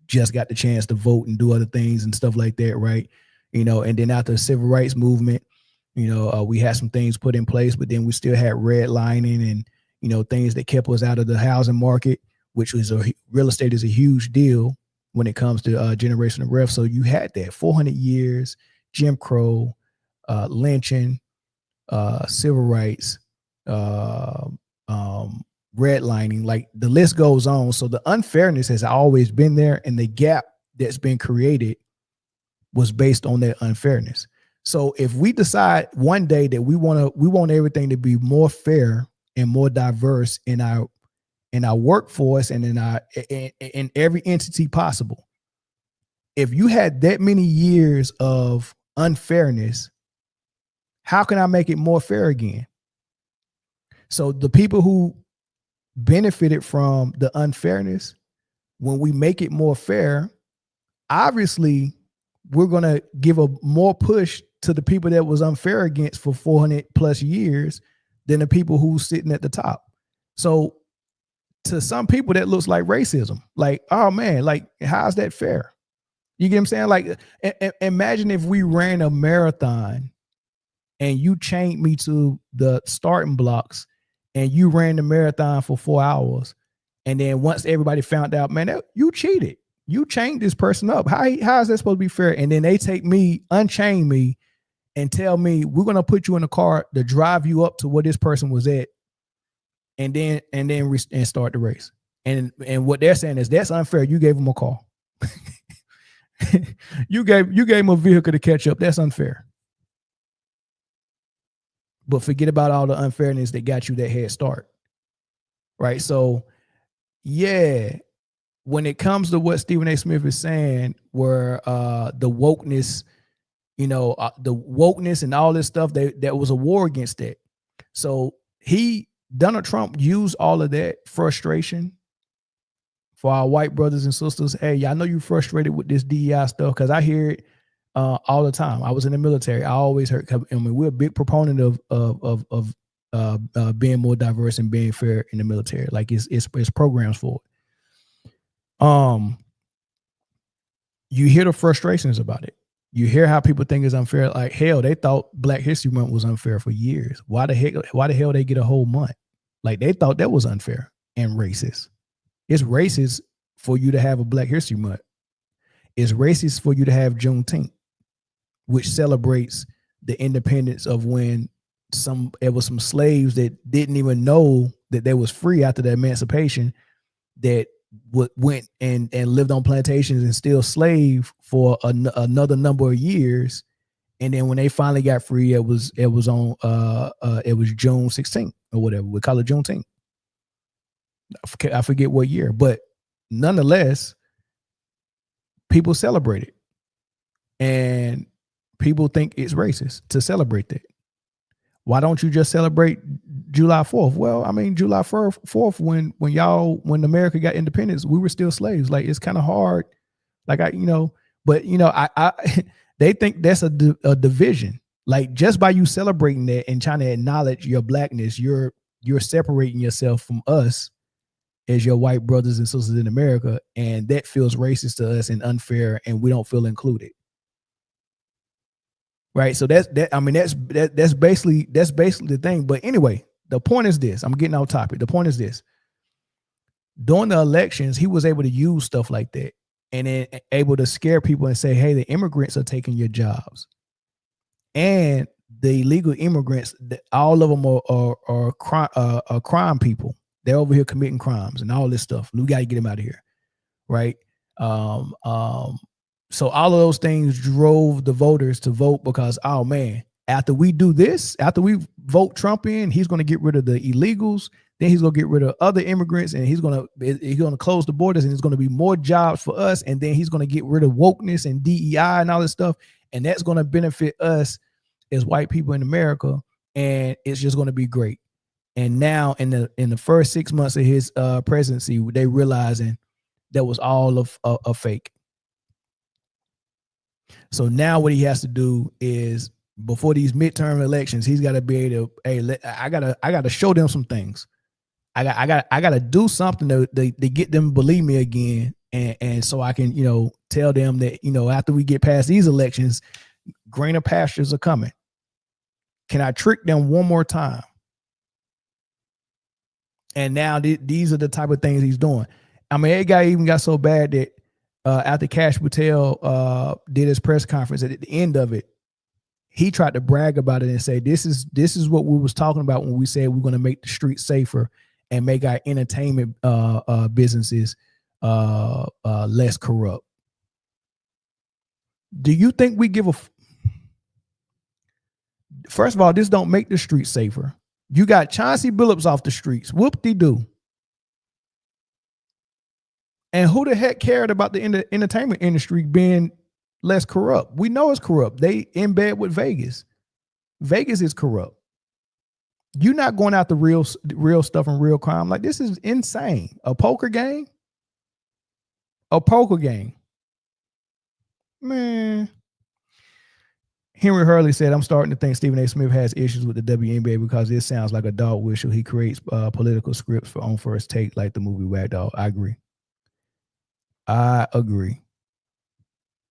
just got the chance to vote and do other things and stuff like that, right? You know, and then after the civil rights movement, you know, we had some things put in place, but then we still had redlining and, you know, things that kept us out of the housing market, which was real estate is a huge deal when it comes to generational wealth. So you had that 400 years, Jim Crow, lynching, civil rights, redlining, like the list goes on. So the unfairness has always been there, and the gap that's been created was based on that unfairness. So if we decide one day that we want everything to be more fair and more diverse in our workforce and in every entity possible, if you had that many years of unfairness, how can I make it more fair again? So the people who benefited from the unfairness, when we make it more fair, obviously we're going to give a more push to the people that was unfair against for 400 plus years than the people who's sitting at the top. So to some people that looks like racism, like, oh man, like, how's that fair? You get what I'm saying? Like, imagine if we ran a marathon and you chained me to the starting blocks and you ran the marathon for 4 hours. And then once everybody found out, man, you cheated. You chained this person up. How is that supposed to be fair? And then they take me, unchain me, and tell me we're gonna put you in a car to drive you up to where this person was at, and start the race. And what they're saying is that's unfair. You gave them a car. you gave them a vehicle to catch up. That's unfair. But forget about all the unfairness that got you that head start. Right. So yeah, when it comes to what Stephen A. Smith is saying, where the wokeness, the wokeness and all this stuff, that was a war against that. So Donald Trump used all of that frustration for our white brothers and sisters. Hey, y'all know you frustrated with this DEI stuff, because I hear it all the time. I was in the military. I always heard. I mean, we're a big proponent of being more diverse and being fair in the military. Like it's programs for it. You hear the frustrations about it. You hear how people think it's unfair. Like, hell, they thought Black History Month was unfair for years. Why the hell they get a whole month? Like, they thought that was unfair and racist. It's racist for you to have a Black History Month. It's racist for you to have Juneteenth, which celebrates the independence of when there was some slaves that didn't even know that they was free after the emancipation, that went and lived on plantations and still slave for another number of years, and then when they finally got free, it was June 16th or whatever. We call it Juneteenth. I forget what year, but nonetheless, people celebrate it, and people think it's racist to celebrate that. Why don't you just celebrate July 4th? Well, I mean, July 4th, when America got independence, we were still slaves. Like, it's kind of hard. Like, I they think that's a division. Like, just by you celebrating that and trying to acknowledge your Blackness, you're separating yourself from us as your white brothers and sisters in America. And that feels racist to us and unfair, and we don't feel included. Right. So that's basically the thing. But anyway, the point is this. I'm getting off topic. The point is this. During the elections, he was able to use stuff like that, and then able to scare people and say, hey, the immigrants are taking your jobs. And the illegal immigrants, all of them are crime people. They're over here committing crimes and all this stuff. We got to get them out of here. Right. So all of those things drove the voters to vote, because, oh man, after we do this, after we vote Trump in, he's going to get rid of the illegals. Then he's going to get rid of other immigrants, and he's going to close the borders, and there's going to be more jobs for us. And then he's going to get rid of wokeness and DEI and all this stuff. And that's going to benefit us as white people in America. And it's just going to be great. And now in the first 6 months of his presidency, they realizing that was all a fake. So now what he has to do is, before these midterm elections, he's got to be able to, hey, I gotta show them some things. I gotta do something to get them to believe me again, and so I can tell them that after we get past these elections, greener pastures are coming. Can I trick them one more time? And now these are the type of things he's doing. I mean, that guy even got so bad that after Cash Patel did his press conference, at the end of it, he tried to brag about it and say, this is what we was talking about when we said we're going to make the streets safer and make our entertainment businesses less corrupt. Do you think we give first of all, this don't make the streets safer. You got Chauncey Billups off the streets. Whoop-de-doo. And who the heck cared about the entertainment industry being less corrupt? We know it's corrupt. They in bed with Vegas. Vegas is corrupt. You're not going out the real stuff and real crime. Like, this is insane. A poker game? Man. Henry Hurley said, I'm starting to think Stephen A. Smith has issues with the WNBA because it sounds like a dog whistle. He creates political scripts for On First Take, like the movie Wag Dog. I agree.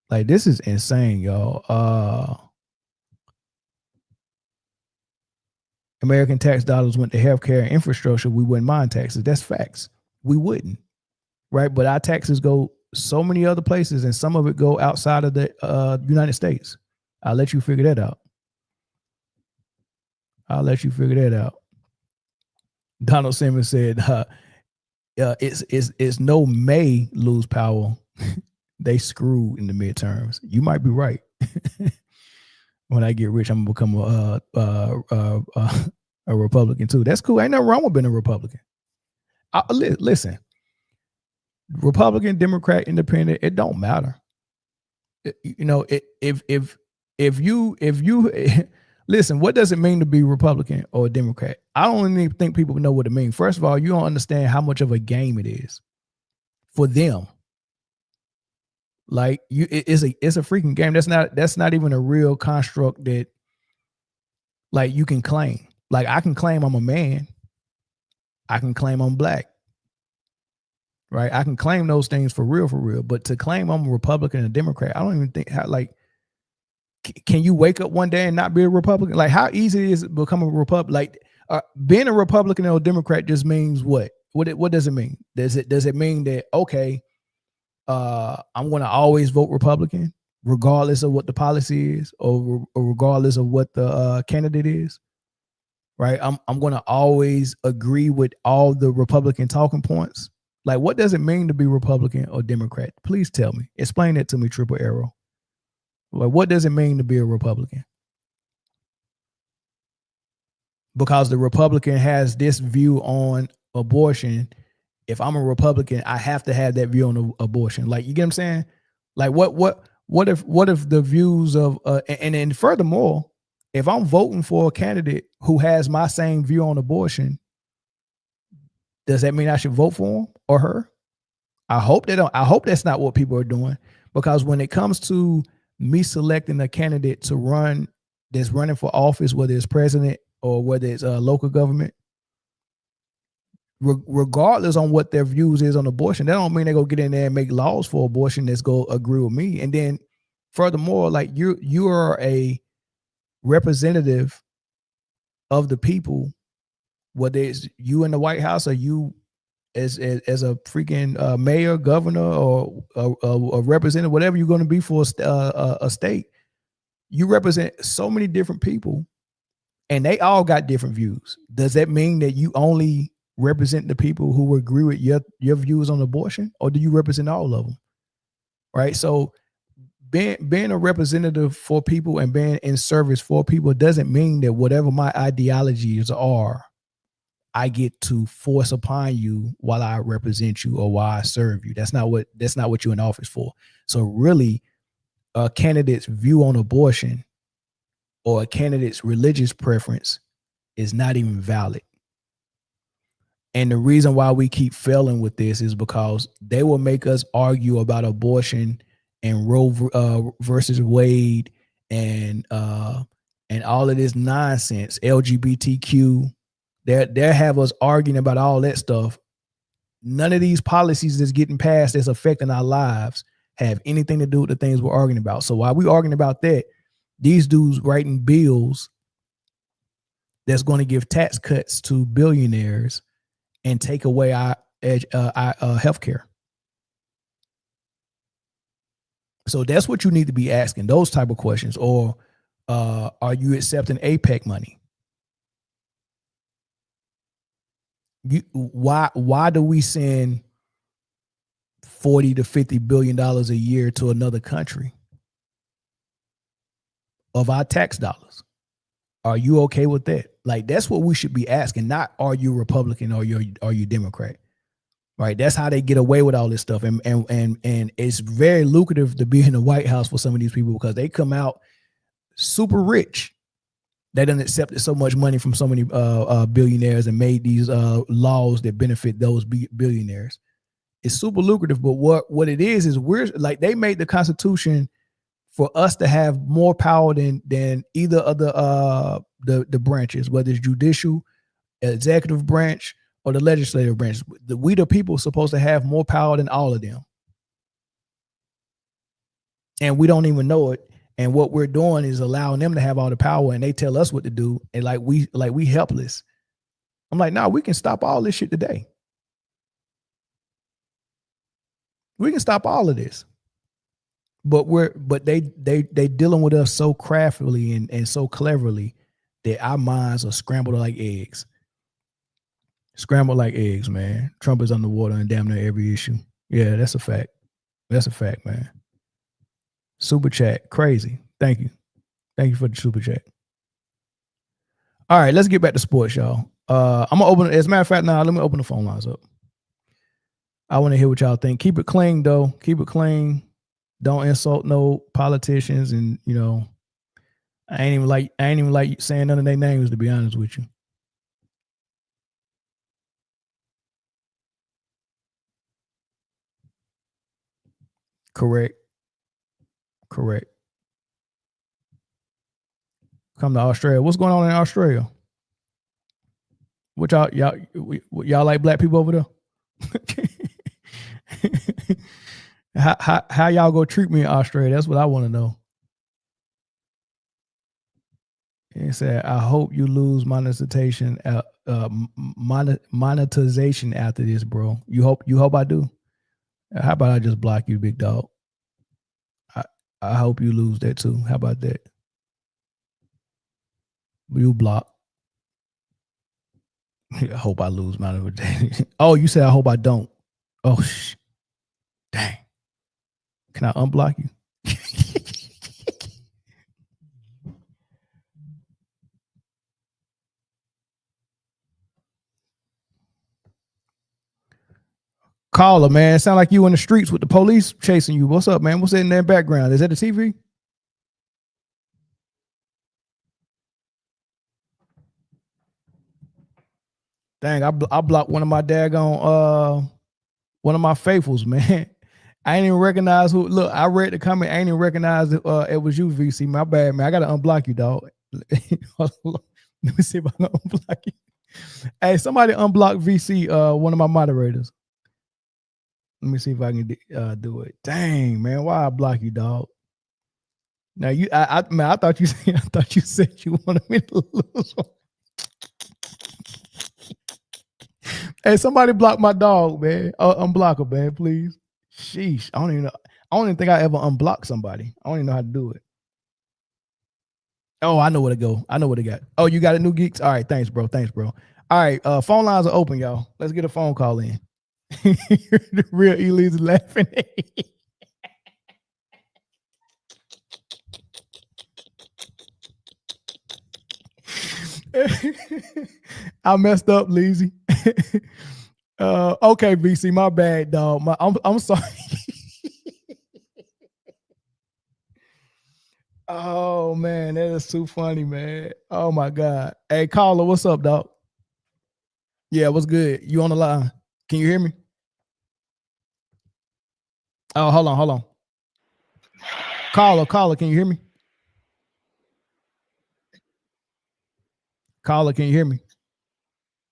Like, this is insane, y'all. American tax dollars went to healthcare and infrastructure, we wouldn't mind taxes. That's facts. We wouldn't, right? But our taxes go so many other places, and some of it go outside of the United States. I'll let you figure that out. Donald Simmons said, it's no May lose power. They screwed in the midterms. You might be right. When I get rich, I'm gonna become a Republican too. That's cool. Ain't nothing wrong with being a Republican. Listen, Republican, Democrat, Independent, it don't matter. If you listen, what does it mean to be Republican or Democrat? I don't even think people know what it means. First of all, you don't understand how much of a game it is for them. Like it's a freaking game. That's not even a real construct that like you can claim. Like I can claim I'm a man. I can claim I'm black. Right? I can claim those things for real. But to claim I'm a Republican and a Democrat, I don't even think how like. Can you wake up one day and not be a Republican? Like how easy is it to become a Republican? Like being a Republican or a Democrat just means what? What does it mean? Does it mean that okay? I'm going to always vote Republican, regardless of what the policy is, or regardless of what the candidate is, right? I'm going to always agree with all the Republican talking points. Like, what does it mean to be Republican or Democrat? Please tell me. Explain it to me, Triple Arrow. Like, what does it mean to be a Republican? Because the Republican has this view on abortion. If I'm a Republican, I have to have that view on abortion. Like, you get what I'm saying? Like, what if the views of and furthermore, if I'm voting for a candidate who has my same view on abortion, does that mean I should vote for him or her? I hope they don't. I hope that's not what people are doing, because when it comes to me selecting a candidate to run that's running for office, whether it's president or whether it's a local government, regardless on what their views is on abortion, that don't mean they go get in there and make laws for abortion that's go agree with me. And then furthermore, like you are a representative of the people, whether it's you in the White House or you as a freaking mayor, governor, or a representative, whatever you're going to be for a state. You represent so many different people, and they all got different views. Does that mean that you only represent the people who agree with your views on abortion, or do you represent all of them? Right. So being a representative for people and being in service for people doesn't mean that whatever my ideologies are, I get to force upon you while I represent you or while I serve you. That's not what you're in office for. So really, a candidate's view on abortion or a candidate's religious preference is not even valid. And the reason why we keep failing with this is because they will make us argue about abortion and Roe versus Wade and all of this nonsense, LGBTQ. They have us arguing about all that stuff. None of these policies that's getting passed that's affecting our lives have anything to do with the things we're arguing about. So while we're arguing about that, these dudes writing bills that's going to give tax cuts to billionaires and take away our health care. So that's what you need to be asking, those type of questions. Or are you accepting APEC money? Why do we send $40 to $50 billion a year to another country of our tax dollars? Are you okay with that? Like, that's what we should be asking, not are you Republican or are you Democrat? Right? That's how they get away with all this stuff. And it's very lucrative to be in the White House for some of these people, because they come out super rich. They done accepted so much money from so many billionaires and made these laws that benefit those billionaires. It's super lucrative, but what it is we're like, they made the Constitution for us to have more power than either of the branches, whether it's judicial, executive branch, or the legislative branch. We the people are supposed to have more power than all of them, and we don't even know it. And what we're doing is allowing them to have all the power, and they tell us what to do. And like we helpless. I'm like, no, we can stop all this shit today. We can stop all of this. But they dealing with us so craftily and so cleverly that our minds are scrambled like eggs. Scrambled like eggs, man. Trump is underwater in damn near every issue. Yeah, that's a fact. That's a fact, man. Super chat. Crazy. Thank you. Thank you for the super chat. All right, let's get back to sports, y'all. I'm gonna open it. As a matter of fact, now let me open the phone lines up. I want to hear what y'all think. Keep it clean, though. Keep it clean. Don't insult no politicians, and you know, I ain't even like saying none of their names, to be honest with you. Correct. Come to Australia. What's going on in Australia? What y'all like black people over there? How y'all go treat me in Australia? That's what I want to know. It said, I hope you lose monetization after this, bro. You hope I do. How about I just block you, big dog? I hope you lose that too. How about that? You block. I hope I lose monetization. Oh, you said I hope I don't. Oh, dang. Can I unblock you? Caller, man. It sound like you in the streets with the police chasing you. What's up, man? What's in that background? Is that the TV? Dang, I blocked one of my daggone one of my faithfuls, man. I ain't even recognize who. Look, I read the comment. I ain't even recognize it was you, VC. My bad, man. I gotta unblock you, dog. Let me see if I can unblock you. Hey, somebody unblock VC, one of my moderators. Let me see if I can do it. Dang, man, why I block you, dog? Now I thought you said you wanted me to lose. Hey, somebody block my dog, man. Unblock her, man, please. Sheesh. I don't even think I ever unblocked somebody. I don't even know how to do it. Oh, I know where to go. I know what to got. Oh, you got a new geeks? All right, thanks, bro. All right, phone lines are open, y'all. Let's get a phone call in. The real Elise laughing. I messed up, Leezy. Okay, BC, my bad, dog. I'm sorry. Oh man, that is too funny, man. Oh my God. Hey, caller, what's up, dog? Yeah, what's good? You on the line? Can you hear me? Oh, hold on. Caller, can you hear me? Caller, can you hear me?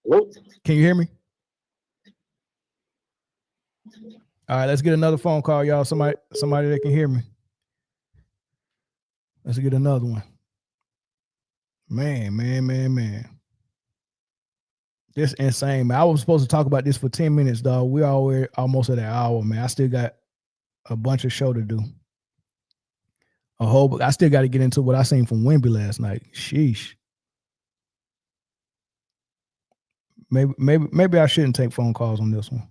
Hello? Can you hear me? All right, let's get another phone call, y'all. Somebody that can hear me. Let's get another one. Man. This insane, man. I was supposed to talk about this for 10 minutes, dog. We're almost at an hour, man. I still got a bunch of show to do. I still got to get into what I seen from Wemby last night. Sheesh. Maybe I shouldn't take phone calls on this one.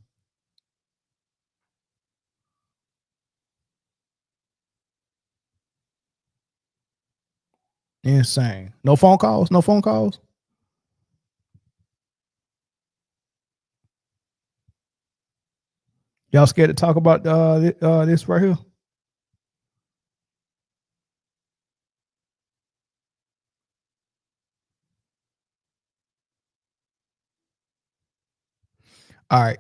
Insane. No phone calls? Y'all scared to talk about this right here? All right.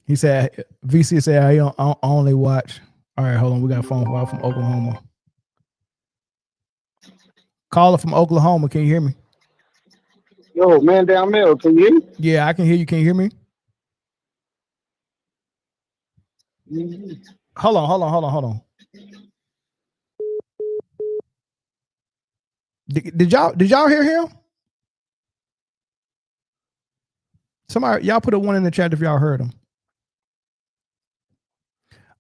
He said, VC said, I only watch. All right, hold on. We got a phone call from Oklahoma. Caller from Oklahoma. Can you hear me? Yo, man down there, can you hear me? Yeah, I can hear you. Can you hear me? Hold on. Did y'all hear him? Somebody, y'all put a one in the chat if y'all heard him.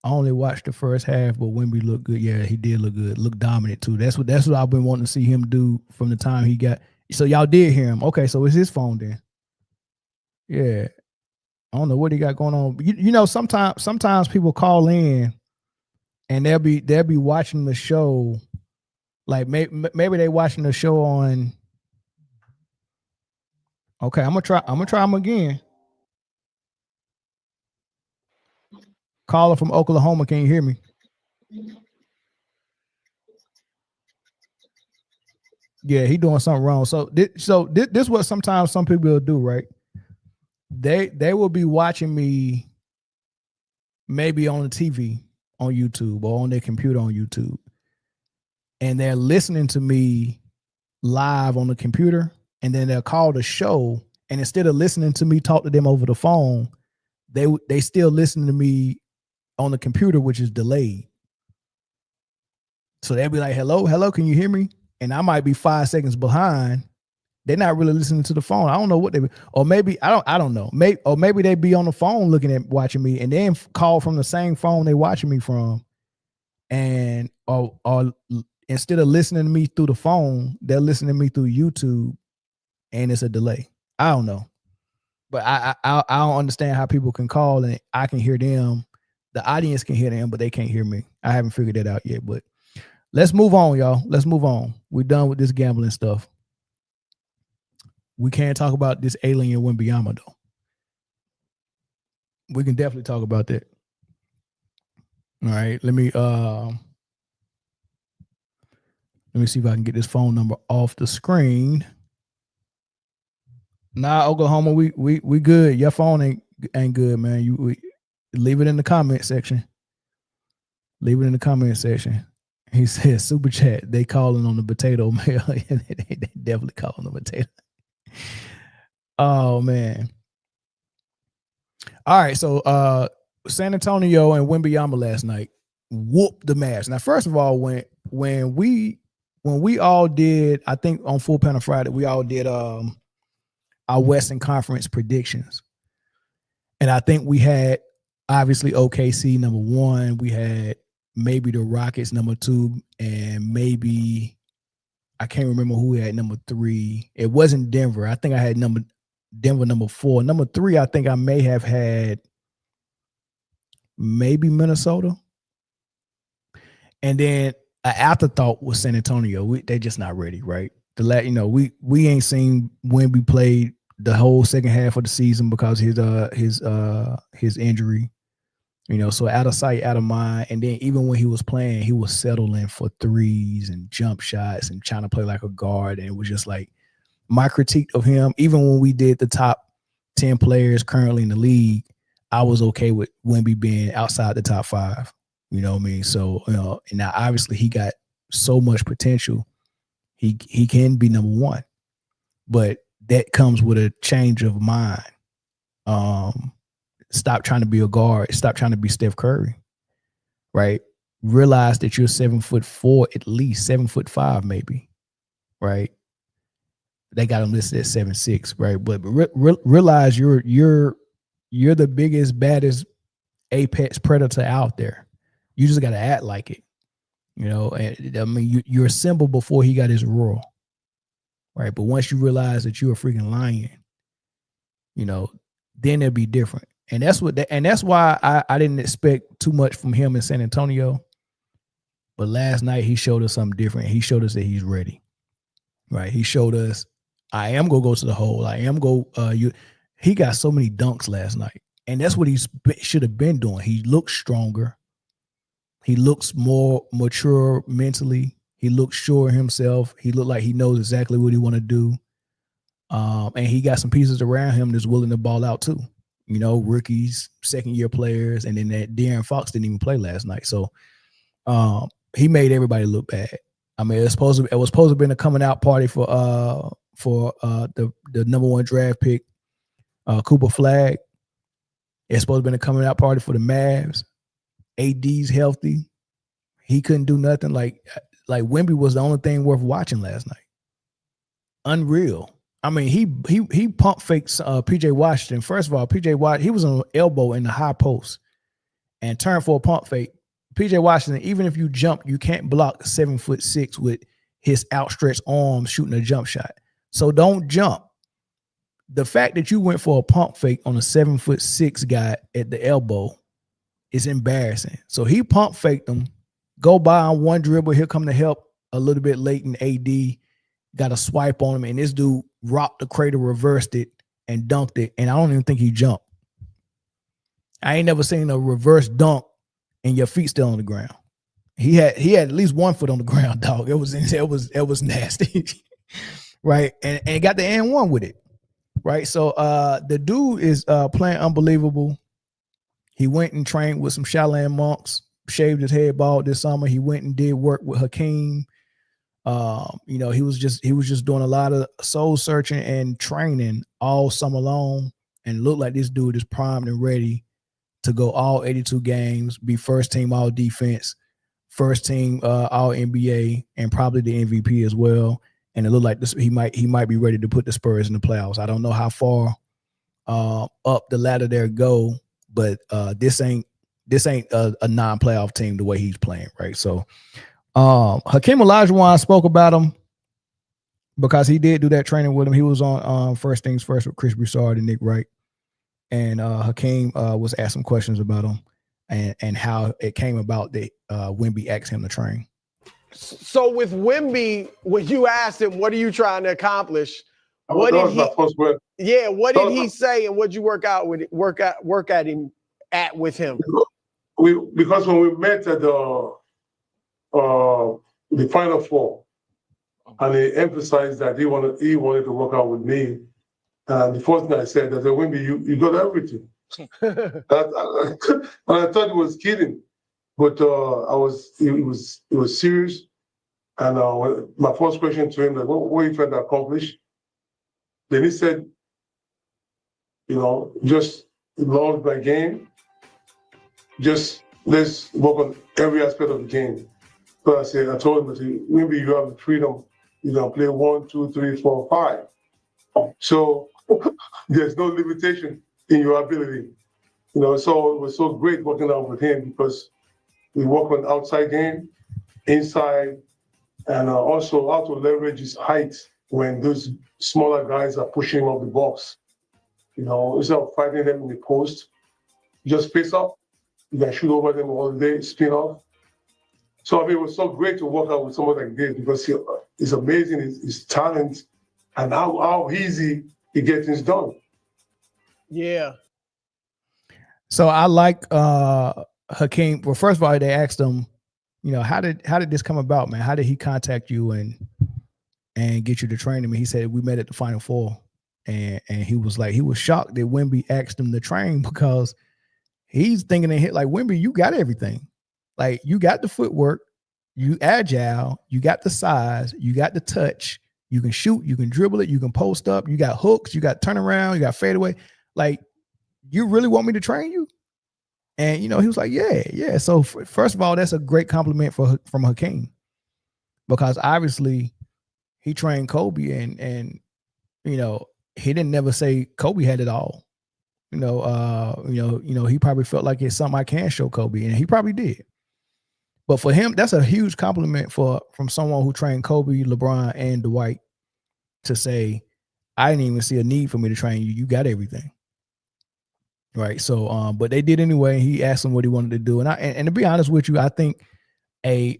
I only watched the first half, but Wemby looked good. Yeah, he did look good. Looked dominant too. That's what I've been wanting to see him do from the time he got. So y'all did hear him. Okay, so it's his phone then. Yeah. I don't know what he got going on. You know, sometimes people call in and they'll be watching the show. Like maybe they watching the show on. Okay, I'm gonna try him again. Caller from Oklahoma, can you hear me? Yeah, he doing something wrong. So this is what sometimes some people will do, right? They will be watching me maybe on the TV on YouTube or on their computer on YouTube, and they're listening to me live on the computer, and then they'll call the show, and instead of listening to me talk to them over the phone, they still listen to me on the computer, which is delayed. So they'll be like, hello, can you hear me? And I might be 5 seconds behind. They're not really listening to the phone. I don't know what they, or maybe I don't know. Maybe they be on the phone looking at watching me and then call from the same phone they watching me from. And or instead of listening to me through the phone, they're listening to me through YouTube, and it's a delay. I don't know. But I don't understand how people can call and I can hear them. The audience can hear them, but they can't hear me. I haven't figured that out yet, but let's move on, y'all. Let's move on. We're done with this gambling stuff. We can't talk about this alien Wembanyama, though. We can definitely talk about that. All right, let me see if I can get this phone number off the screen. Nah, Oklahoma, we good. Your phone ain't good, man. Leave it in the comment section. Leave it in the comment section. He said, super chat, they calling on the potato mail. They definitely calling the potato. Oh, man. All right, so San Antonio and Wembanyama last night whooped the Mavs. Now, first of all, when we all did, I think on Full Panel Friday, we all did our Western Conference predictions. And I think we had obviously OKC number 1. We had maybe the Rockets number 2, and maybe I can't remember who we had number 3. It wasn't Denver. I think I had Denver number 4. Number 3, I think I may have had maybe Minnesota. And then an afterthought was San Antonio. They're just not ready, right? We ain't seen Wemby played the whole second half of the season because his injury. So out of sight, out of mind. And then even when he was playing, he was settling for threes and jump shots and trying to play like a guard. And it was just like my critique of him. Even when we did the top 10 players currently in the league, I was okay with Wemby being outside the top 5. You know what I mean? So, and now obviously he got so much potential. He can be number 1, but that comes with a change of mind. Stop trying to be a guard. Stop trying to be Steph Curry, right? Realize that you're 7'4", at least 7'5", maybe, right? They got him listed at 7'6", right? But realize you're the biggest, baddest apex predator out there. You just got to act like it, And I mean, you're a symbol before he got his roar, right? But once you realize that you're a freaking lion, then it'll be different. And that's why I didn't expect too much from him in San Antonio. But last night he showed us something different. He showed us that he's ready, right? He showed us, I am gonna go to the hole. He got so many dunks last night, and that's what he should have been doing. He looks stronger. He looks more mature mentally. He looks sure of himself. He looked like he knows exactly what he want to do. And he got some pieces around him that's willing to ball out too. Rookies, second-year players, and then that De'Aaron Fox didn't even play last night. So he made everybody look bad. I mean, it was supposed to have been a coming out party for the number 1 draft pick, Cooper Flag. It's supposed to have been a coming out party for the Mavs. AD's healthy. He couldn't do nothing. Like Wemby was the only thing worth watching last night. unreal. I mean, he pump fakes PJ Washington. First of all, PJ Washington, he was on an elbow in the high post and turned for a pump fake. PJ Washington, even if you jump, you can't block 7'6" with his outstretched arms shooting a jump shot. So don't jump. The fact that you went for a pump fake on a 7'6" guy at the elbow is embarrassing. So he pump faked him, go by on one dribble. Here come the help a little bit late, and AD got a swipe on him, and this dude rocked the cradle, reversed it, and dunked it. And I don't even think he jumped. I ain't never seen a reverse dunk and your feet still on the ground. He had at least one foot on the ground, dog. It was nasty, right? And got the and one with it, right? So the dude is playing unbelievable. He went and trained with some Shaolin monks, shaved his head bald this summer. He went and did work with Hakeem. He was just doing a lot of soul searching and training all summer long, and looked like this dude is primed and ready to go all 82 games, be first team all defense, first team all NBA, and probably the MVP as well. And it looked like this he might be ready to put the Spurs in the playoffs. I don't know how far up the ladder there go, but this ain't a non-playoff team the way he's playing, right? So Hakeem Olajuwon spoke about him because he did do that training with him. He was on First Things First with Chris Broussard and Nick Wright. And Hakeem was asked some questions about him and how it came about that Wemby asked him to train. So with Wemby, when you asked him, what are you trying to accomplish? What did he say, and what'd you work at him with him? Because when we met at the Final Four, and he emphasized that he wanted to work out with me. And the first thing I said, I said, Wemby, you got everything. And I thought he was kidding, but it was serious. And my first question to him, like, what are you trying to accomplish? Then he said, just love my game. Just let's work on every aspect of the game. So I told him, maybe you have the freedom. You can play 1, 2, 3, 4, 5. So there's no limitation in your ability. So it was so great working out with him because we work on outside game, inside, and also how to leverage his height when those smaller guys are pushing him off the box. Instead of fighting them in the post, you just face up, you can shoot over them all day, spin off. So it was so great to work out with someone like this because it's amazing his talent and how easy he gets things done. Yeah. So I like Hakeem. Well, first of all, they asked him, how did this come about, man? How did he contact you and get you to train him? And he said we met at the Final Four, and he was shocked that Wemby asked him to train because he's thinking in hit like, Wemby, you got everything. Like, you got the footwork, you agile, you got the size, you got the touch, you can shoot, you can dribble it, you can post up, you got hooks, you got turnaround, you got fadeaway. Like, you really want me to train you? And, he was like, yeah. So first of all, that's a great compliment from Hakeem because obviously he trained Kobe and he didn't never say Kobe had it all. He probably felt like it's something I can show Kobe, and he probably did. But for him, that's a huge compliment from someone who trained Kobe, LeBron, and Dwight to say, I didn't even see a need for me to train you. You got everything. Right. So, but they did anyway. He asked him what he wanted to do. And to be honest with you, I think a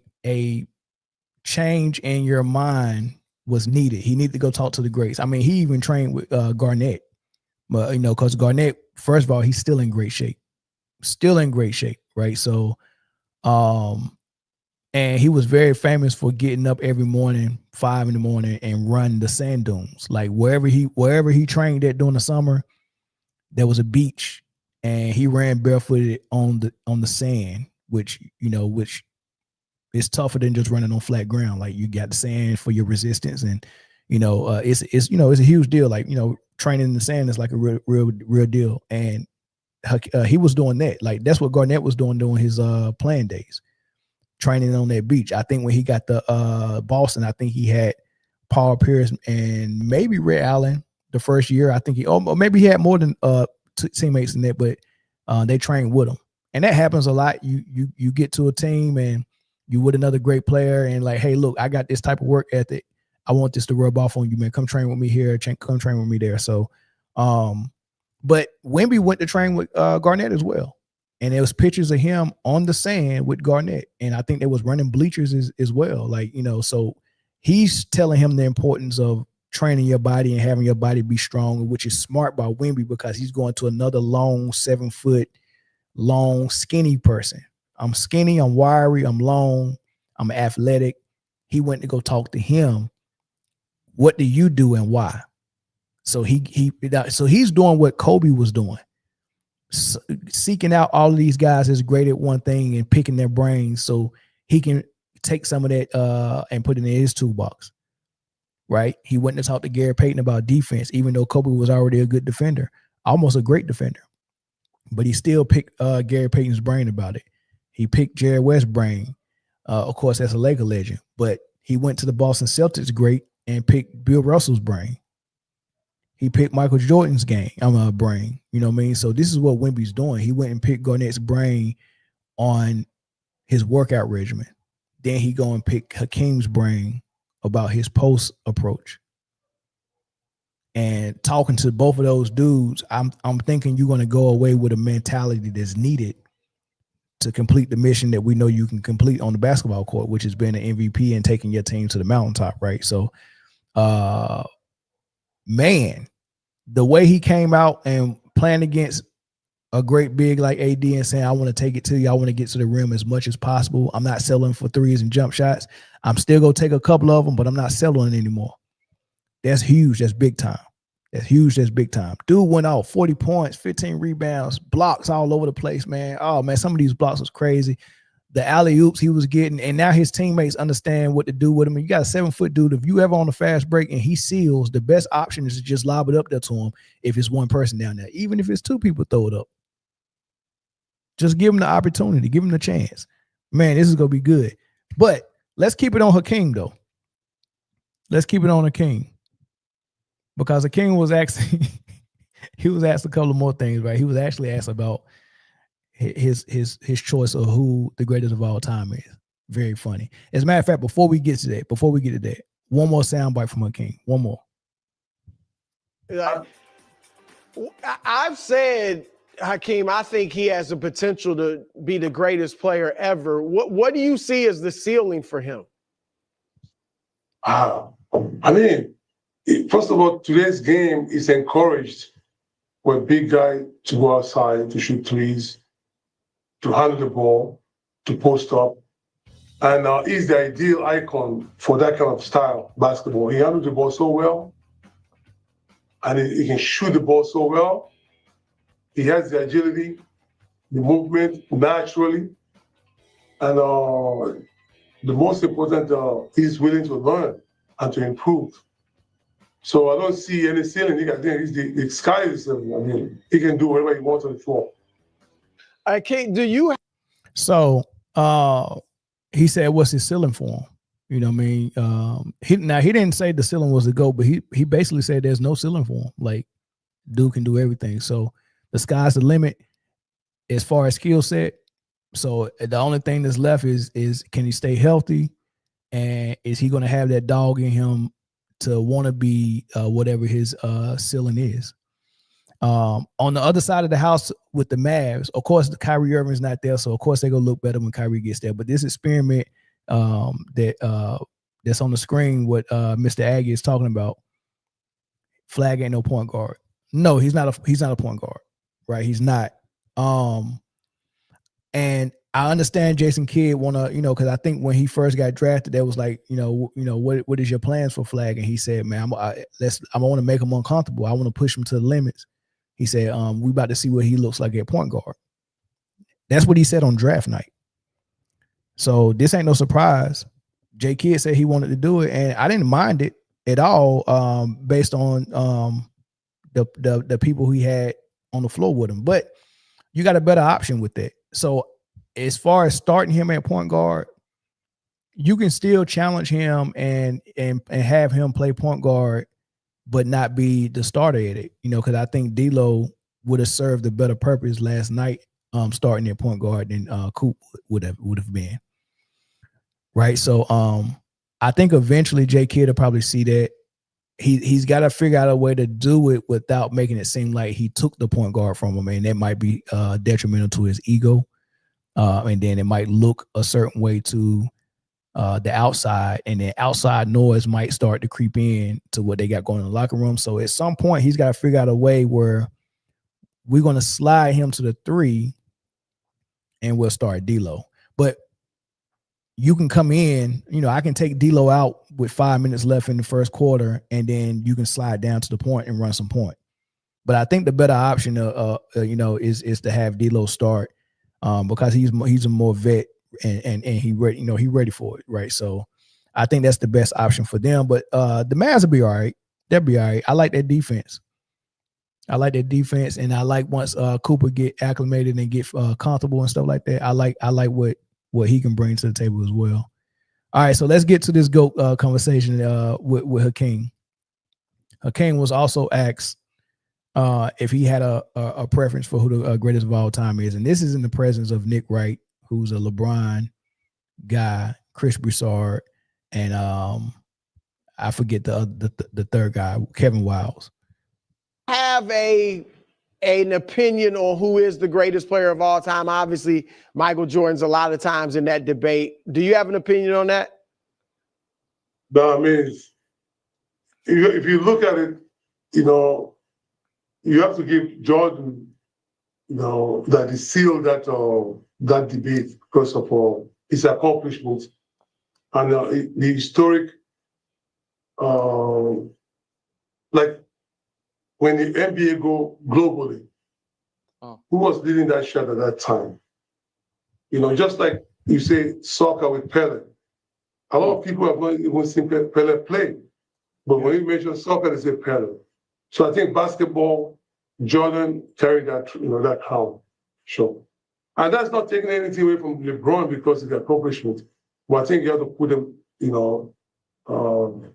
change in your mind was needed. He needed to go talk to the greats. I mean, he even trained with Garnett. But, because Garnett, first of all, he's still in great shape. Right. So, and he was very famous for getting up every morning, 5 a.m, and run the sand dunes. Like wherever he trained at during the summer, there was a beach, and he ran barefooted on the sand, which is tougher than just running on flat ground. Like, you got the sand for your resistance, and it's a huge deal. Like, training in the sand is like a real deal. And he was doing that. Like, that's what Garnett was doing during his playing days, training on that beach. I think when he got the Boston, I think he had Paul Pierce and maybe Ray Allen the first year. I think or maybe he had more than teammates in that, but they trained with him. And that happens a lot. You get to a team and you with another great player and like, hey, look, I got this type of work ethic. I want this to rub off on you, man. Come train with me here. Come train with me there. So, but Wemby went to train with Garnett as well. And there was pictures of him on the sand with Garnett. And I think they was running bleachers as well. Like, so he's telling him the importance of training your body and having your body be strong, which is smart by Wemby because he's going to another long 7 foot, long, skinny person. I'm skinny, I'm wiry, I'm long, I'm athletic. He went to go talk to him. What do you do and why? So he's doing what Kobe was doing. Seeking out all of these guys that's great at one thing and picking their brains so he can take some of that and put it in his toolbox. Right? He went to talk to Gary Payton about defense, even though Kobe was already a good defender, almost a great defender. But he still picked Gary Payton's brain about it. He picked Jerry West's brain. Of course, that's a Laker legend. But he went to the Boston Celtics great and picked Bill Russell's brain. He picked Michael Jordan's brain. You know what I mean? So this is what Wemby's doing. He went and picked Garnett's brain on his workout regimen. Then he go and pick Hakeem's brain about his post approach. And talking to both of those dudes, I'm thinking you're going to go away with a mentality that's needed to complete the mission that we know you can complete on the basketball court, which is being an MVP and taking your team to the mountaintop, right? So, man, the way he came out and playing against a great big like AD and saying, I want to take it to you. I want to get to the rim as much as possible. I'm not settling for threes and jump shots. I'm still going to take a couple of them, but I'm not settling anymore. That's huge. That's big time. That's huge. That's big time. Dude went out 40 points, 15 rebounds, blocks all over the place, man. Oh, man, some of these blocks was crazy. The alley-oops he was getting, and now his teammates understand what to do with him. And you got a 7-foot dude. If you ever on a fast break and he seals, the best option is to just lob it up there to him if it's one person down there. Even if it's two people, throw it up. Just give him the opportunity. Give him the chance. Man, this is going to be good. But let's keep it on Hakeem, though. Let's keep it on Hakeem. Because Hakeem was actually, he was asked a couple of more things, right? He was actually asked about his choice of who the greatest of all time is. Very funny. As a matter of fact, before we get to that, one more soundbite from Hakeem. One more. I've said, Hakeem, I think he has the potential to be the greatest player ever. What do you see as the ceiling for him? I mean, first of all, today's game is encouraged for a big guy to go outside, to shoot threes, to handle the ball, to post up. And he's the ideal icon for that kind of style basketball. He handles the ball so well, and he can shoot the ball so well. He has the agility, the movement naturally. And the most important, he's willing to learn and to improve. So I don't see any ceiling. The sky is the ceiling. I mean, he can do whatever he wants on the floor. Do you? So he said, what's his ceiling for him? You know what I mean? He didn't say the ceiling was the goal, but he basically said there's no ceiling for him. Like, dude can do everything. So the sky's the limit as far as skill set. So the only thing that's left is can he stay healthy? And is he going to have that dog in him to want to be whatever his ceiling is? On the other side of the house with the Mavs, of course, the Kyrie Irving's not there, so of course they're gonna look better when Kyrie gets there. But this experiment that's on the screen, what Mr. Aggie is talking about, Flag ain't no point guard. No, he's not a point guard, right? He's not. And I understand Jason Kidd wanna, because I think when he first got drafted, there was like, what is your plans for Flag? And he said, man, I want to make him uncomfortable. I want to push him to the limits. He said, we about to see what he looks like at point guard. That's what he said on draft night. So this ain't no surprise. J Kidd said he wanted to do it, and I didn't mind it at all, based on the people he had on the floor with him. But you got a better option with that. So as far as starting him at point guard, you can still challenge him and have him play point guard, but not be the starter at it. Because I think D'Lo would have served a better purpose last night, starting at point guard than Coop would have been. Right. So I think eventually J Kidd will probably see that. He's got to figure out a way to do it without making it seem like he took the point guard from him, and that might be detrimental to his ego. And then it might look a certain way to the outside, and then outside noise might start to creep in to what they got going in the locker room. So at some point, he's got to figure out a way where we're going to slide him to the 3 and we'll start D'Lo. But you can come in, I can take D'Lo out with 5 minutes left in the first quarter, and then you can slide down to the point and run some point. But I think the better option, is to have D'Lo start because he's a more vet and he ready, he ready for it, right? So I think that's the best option for them. But the Mavs will be all right. They'll be all right. I like that defense. And I like once Cooper get acclimated and get comfortable and stuff like that. I like what he can bring to the table as well. All right, so let's get to this GOAT conversation with Hakeem. Hakeem was also asked if he had a preference for who the greatest of all time is, and this is in the presence of Nick Wright, who's a LeBron guy, Chris Broussard, and I forget the third guy, Kevin Wiles. Have an opinion on who is the greatest player of all time. Obviously, Michael Jordan's a lot of times in that debate. Do you have an opinion on that? No, I mean, if you look at it, you have to give Jordan, that he sealed that debate because of his accomplishments and the historic, like when the NBA go globally, who was leading that shot at that time? Just like you say soccer with Pele. A lot of people have not even seen Pele play. But when you mention soccer, they say Pele. So I think basketball, Jordan carried that, that crown. Sure. And that's not taking anything away from LeBron because of the accomplishment. But I think you have to put them,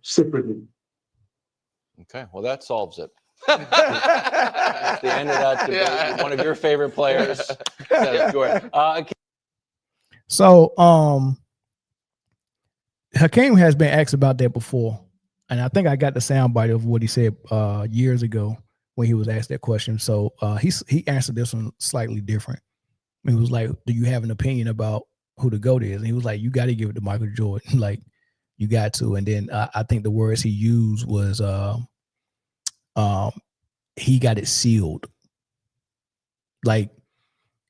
separately. Okay, well, that solves it. At the end of that debate, one of your favorite players. So Hakeem has been asked about that before, and I think I got the soundbite of what he said years ago when he was asked that question. So he answered this one slightly different. He was like, "Do you have an opinion about who the GOAT is?" And he was like, "You got to give it to Michael Jordan. Like, you got to." And then I think the words he used was he got it sealed. Like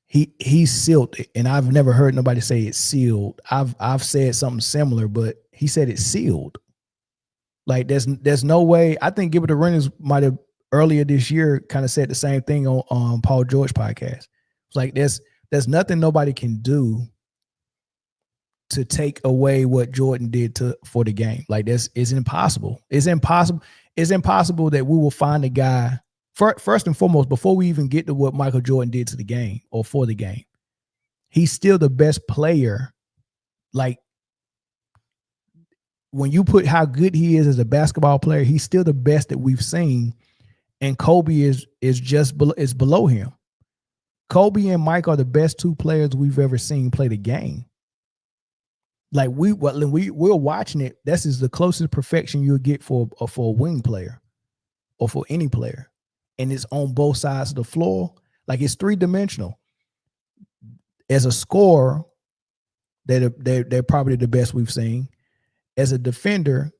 he sealed it, and I've never heard nobody say it's sealed. I've said something similar, but he said it's sealed. Like there's no way. I think Give It a Renters might have earlier this year kind of said the same thing on Paul George podcast. It's like there's nothing nobody can do to take away what Jordan did for the game. Like it's impossible. It's impossible. It's impossible that we will find a guy, first and foremost, before we even get to what Michael Jordan did to the game or for the game. He's still the best player. Like, when you put how good he is as a basketball player, he's still the best that we've seen. And Kobe is below him. Kobe and Mike are the best two players we've ever seen play the game. Like we're watching it. This is the closest perfection you'll get for a wing player or for any player. And it's on both sides of the floor. Like it's 3-dimensional. As a scorer, they're probably the best we've seen. As a defender,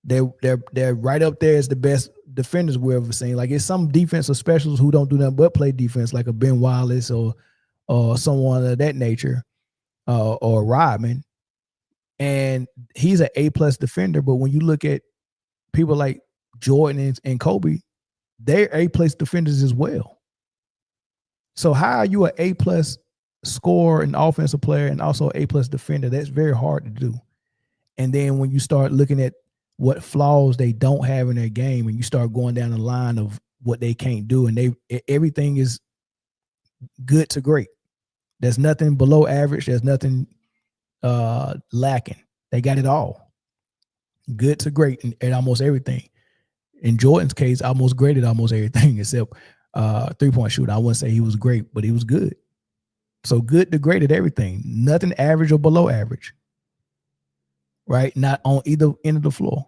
they're right up there as the best defenders we've ever seen. Like it's some defensive specialists who don't do nothing but play defense, like a Ben Wallace or someone of that nature, or Rodman. And he's an A+ defender. But when you look at people like Jordan and Kobe, they're A+ defenders as well. So how are you an A+ scorer and offensive player and also A+ defender? That's very hard to do. And then when you start looking at what flaws they don't have in their game, and you start going down the line of what they can't do, and everything is good to great. There's nothing below average. There's nothing lacking. They got it all. Good to great at almost everything. In Jordan's case, almost great at almost everything except 3-point shooter. I wouldn't say he was great, but he was good. So good to great at everything. Nothing average or below average. Right? Not on either end of the floor.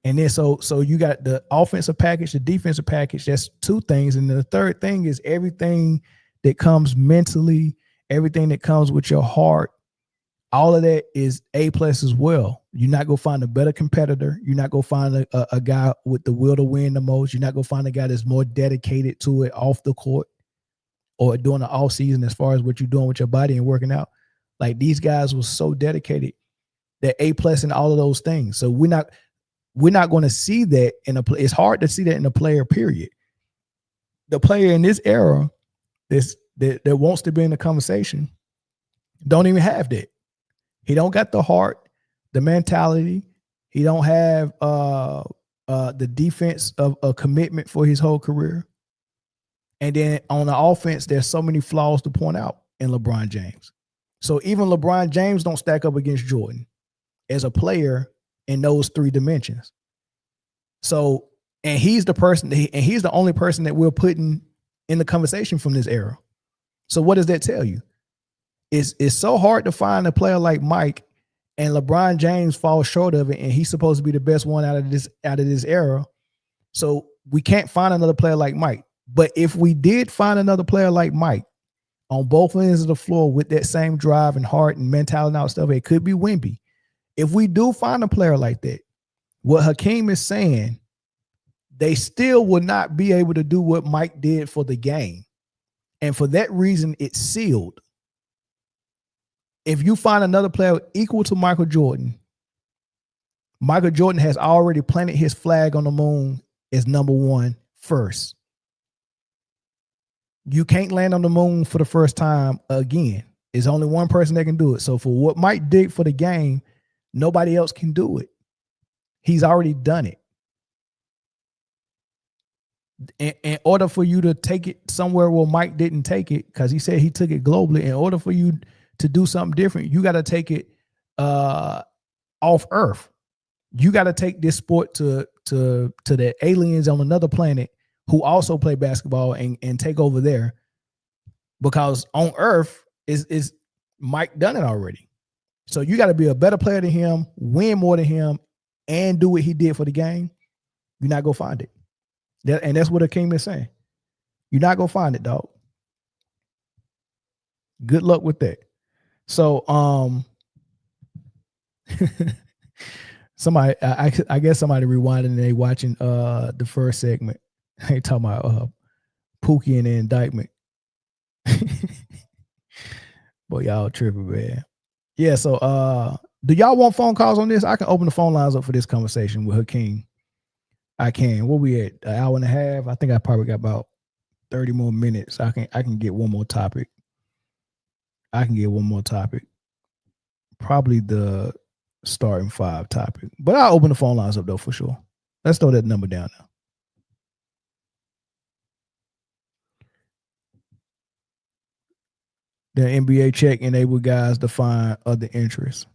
And then so you got the offensive package, the defensive package. That's two things. And the third thing is everything that comes mentally, everything that comes with your heart. All of that is A+ as well. You're not going to find a better competitor. You're not going to find a guy with the will to win the most. You're not going to find a guy that's more dedicated to it off the court or during the off season as far as what you're doing with your body and working out. Like these guys were so dedicated. They're A+ in all of those things. So we're not going to see that in a play. It's hard to see that in a player, period. The player in this era that wants to be in the conversation don't even have that. He don't got the heart, the mentality. He don't have the defense of a commitment for his whole career. And then on the offense, there's so many flaws to point out in LeBron James. So even LeBron James don't stack up against Jordan as a player in those three dimensions. So, and he's the person, and he's the only person that we're putting in the conversation from this era. So what does that tell you? It's so hard to find a player like Mike, and LeBron James falls short of it, and he's supposed to be the best one out of this era. So we can't find another player like Mike. But if we did find another player like Mike on both ends of the floor with that same drive and heart and mentality and all stuff, it could be Wemby. If we do find a player like that, what Hakeem is saying, they still will not be able to do what Mike did for the game. And for that reason, it's sealed. If you find another player equal to Michael Jordan has already planted his flag on the moon as number one first. You can't land on the moon for the first time again. There's only one person that can do it. So for what Mike did for the game, nobody else can do it. He's already done it. In order for you to take it somewhere where Mike didn't take it, because he said he took it globally, in order for you to do something different, you got to take it off Earth. You got to take this sport to the aliens on another planet who also play basketball and take over there. Because on Earth is Mike done it already. So you got to be a better player than him, win more than him, and do what he did for the game. You're not going to find it. And that's what Hakeem is saying. You're not going to find it, dog. Good luck with that. So, somebody, I guess somebody rewinding and they watching the first segment. They talking about Pookie and the indictment. Boy, y'all tripping, man. Yeah, so do y'all want phone calls on this? I can open the phone lines up for this conversation with Hakeem. I can. What we at? An hour and a half? I think I probably got about 30 more minutes. I can get one more topic. Probably the starting five topic. But I'll open the phone lines up though for sure. Let's throw that number down now. The NBA check enable guys to find other interests.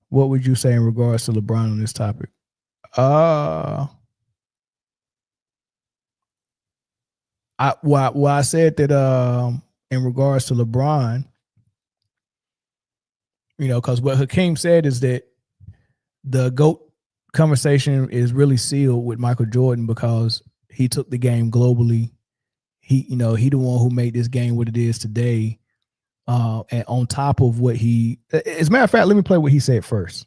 What would you say in regards to LeBron on this topic? I said that in regards to LeBron, because what Hakeem said is that the GOAT conversation is really sealed with Michael Jordan because he took the game globally. He the one who made this game what it is today. And on top of what as a matter of fact, let me play what he said first.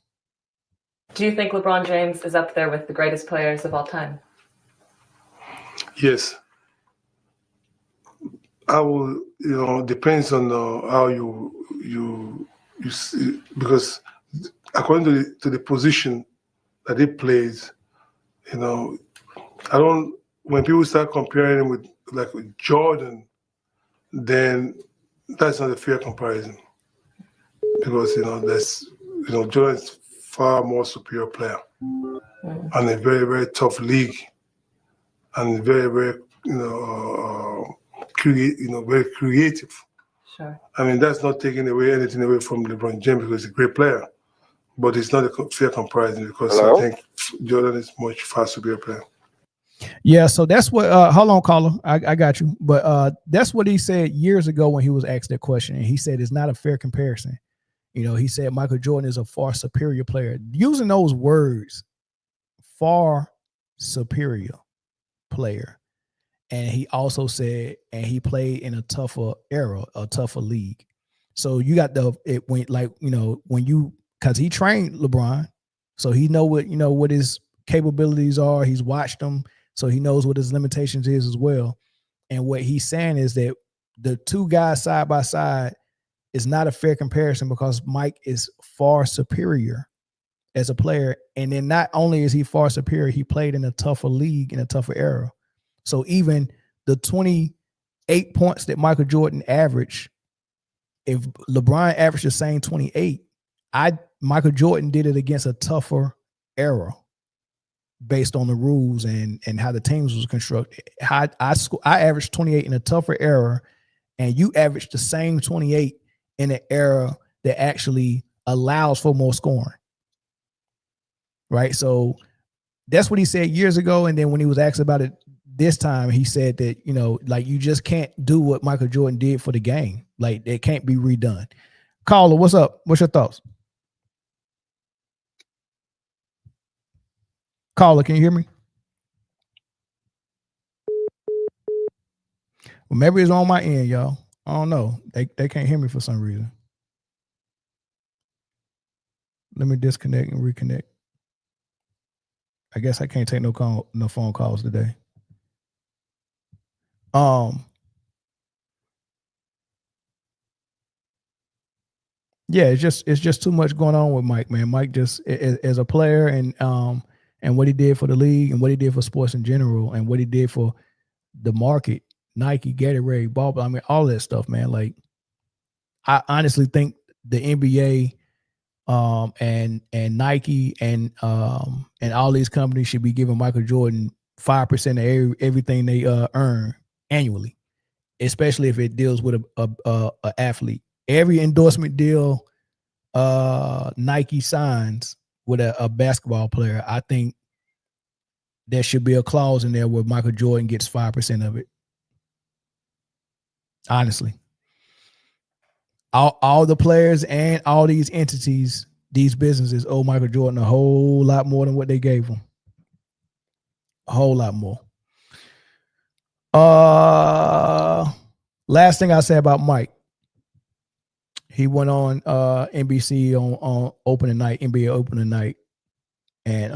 Do you think LeBron James is up there with the greatest players of all time? Yes. I will, depends on how you see, because according to the position that he plays, when people start comparing him with Jordan, then that's not a fair comparison, because Jordan's far more superior player and a very, very tough league and very, very very creative. Sure. I mean, that's not taking anything away from LeBron James because he's a great player, but it's not a fair comparison because I think Jordan is much far superior player. Yeah, so that's what. Hold on, caller. I got you. But that's what he said years ago when he was asked that question, and he said it's not a fair comparison. He said Michael Jordan is a far superior player. Using those words, far superior player. And he also said, and he played in a tougher era, a tougher league. So you got because he trained LeBron, so he know what his capabilities are. He's watched them, so he knows what his limitations is as well. And what he's saying is that the two guys side by side is not a fair comparison because Mike is far superior as a player. And then not only is he far superior, he played in a tougher league, in a tougher era. So even the 28 points that Michael Jordan averaged, if LeBron averaged the same 28, Michael Jordan did it against a tougher era based on the rules and how the teams was constructed. I averaged 28 in a tougher era, and you averaged the same 28 in an era that actually allows for more scoring. Right? So that's what he said years ago. And then when he was asked about it this time, he said that, you just can't do what Michael Jordan did for the game. Like, it can't be redone. Caller, what's up? What's your thoughts? Caller, can you hear me? Well, maybe it's on my end, y'all. I don't know. They can't hear me for some reason. Let me disconnect and reconnect. I guess I can't take no phone calls today. Yeah, it's just too much going on with Mike, man. Mike just as a player and what he did for the league and what he did for sports in general and what he did for the market, Nike, Gatorade, ball. I mean, all that stuff, man. Like, I honestly think the NBA and Nike and all these companies should be giving Michael Jordan 5% of everything they earn annually, especially if it deals with a athlete. Every endorsement deal Nike signs with a basketball player, I think there should be a clause in there where Michael Jordan gets 5% of it. Honestly. All the players and all these entities, these businesses owe Michael Jordan a whole lot more than what they gave him. A whole lot more. Last thing I say about Mike. He went on NBC on opening night, NBA opening night, and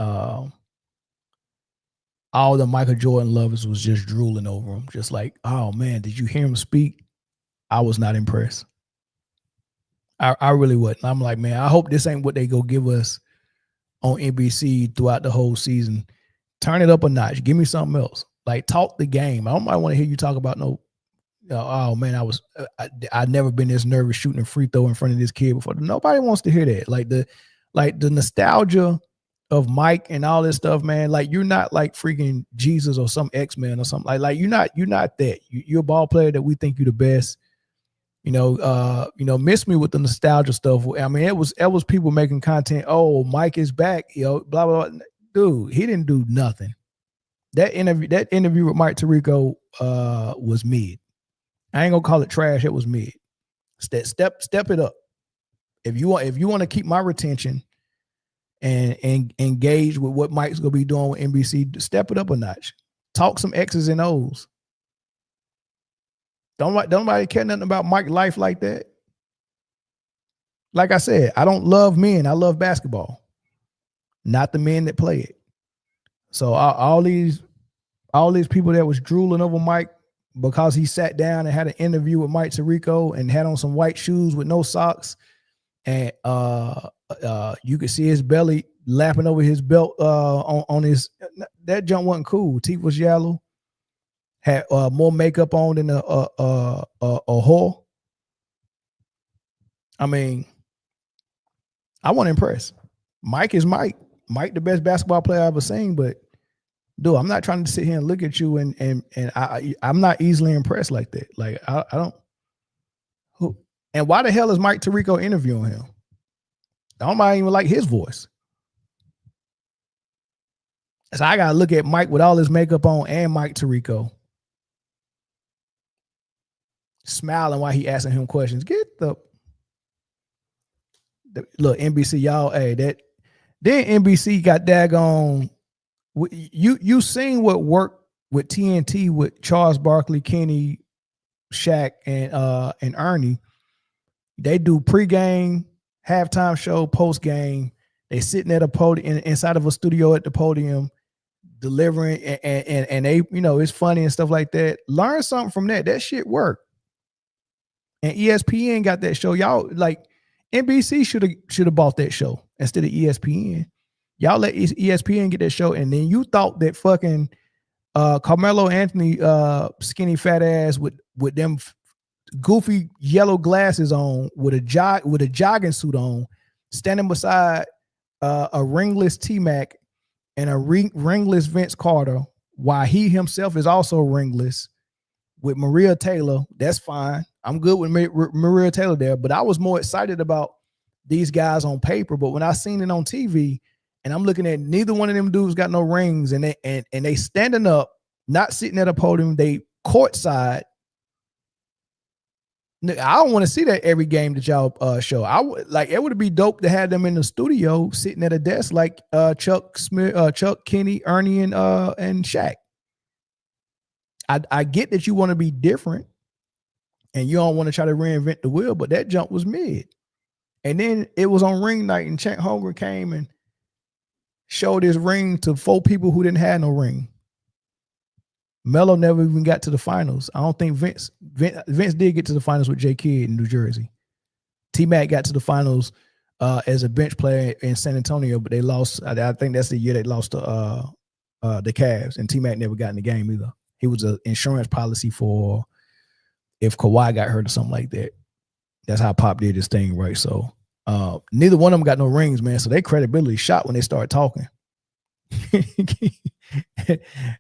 all the Michael Jordan lovers was just drooling over him. Just like, oh man, did you hear him speak? I was not impressed. I really wasn't. I'm like, man, I hope this ain't what they go give us on NBC throughout the whole season. Turn it up a notch. Give me something else. Like, talk the game. I don't want to hear you talk about oh man, I'd never been this nervous shooting a free throw in front of this kid before. Nobody wants to hear that. Like the nostalgia of Mike and all this stuff, man. Like, you're not like freaking Jesus or some X-Men or something. Like you're not that. You're a ball player that we think you're the best. Miss me with the nostalgia stuff. I mean, it was people making content. Oh, Mike is back. Blah, blah, blah. Dude, he didn't do nothing. That interview with Mike Tirico was mid. I ain't gonna call it trash. It was mid. Step it up. If you want to keep my retention and engage with what Mike's gonna be doing with NBC, step it up a notch. Talk some X's and O's. Don't nobody care nothing about Mike's life like that. Like I said, I don't love men. I love basketball, not the men that play it. So all these people that was drooling over Mike because he sat down and had an interview with Mike Tirico and had on some white shoes with no socks, and you could see his belly lapping over his belt on his. That jump wasn't cool. Teeth was yellow. Had more makeup on than a whore. I mean, I want to impress. Mike is Mike. Mike, the best basketball player I've ever seen, but dude, I'm not trying to sit here and look at you and I'm not easily impressed like that. Like I don't. Who and why the hell is Mike Tirico interviewing him? I don't even like his voice. So I gotta look at Mike with all his makeup on and Mike Tirico smiling while he asking him questions. Get the look, NBC, y'all. Hey, that then NBC got daggone. You seen what worked with TNT with Charles Barkley, Kenny, Shaq, and Ernie. They do pregame, halftime show, postgame. They sitting at a podium inside of a studio at the podium, delivering and they, it's funny and stuff like that. Learn something from that. That shit worked. And ESPN got that show. Y'all like NBC should have bought that show instead of ESPN. Y'all let ESPN get that show, and then you thought that fucking Carmelo Anthony skinny fat ass with them goofy yellow glasses on with a jogging suit on, standing beside a ringless T-Mac and a ringless Vince Carter, while he himself is also ringless with Maria Taylor. That's fine. I'm good with Maria Taylor there, but I was more excited about these guys on paper. But when I seen it on TV, and I'm looking at neither one of them dudes got no rings, and they standing up, not sitting at a podium, they courtside. I don't want to see that every game that y'all show. I would like it would be dope to have them in the studio sitting at a desk like Chuck Smith, Chuck, Kenny, Ernie, and Shaq. I get that you want to be different and you don't want to try to reinvent the wheel, but that jump was mid. And then it was on ring night, and Chet Holmgren came and showed his ring to 4 people who didn't have no ring. Melo never even got to the finals. I don't think Vince did get to the finals with J. Kidd in New Jersey. T-Mac got to the finals as a bench player in San Antonio, but they lost. I think that's the year they lost to the Cavs, and T-Mac never got in the game either. He was an insurance policy for if Kawhi got hurt or something like that. That's how Pop did his thing, right? So neither one of them got no rings, man. So their credibility shot when they started talking.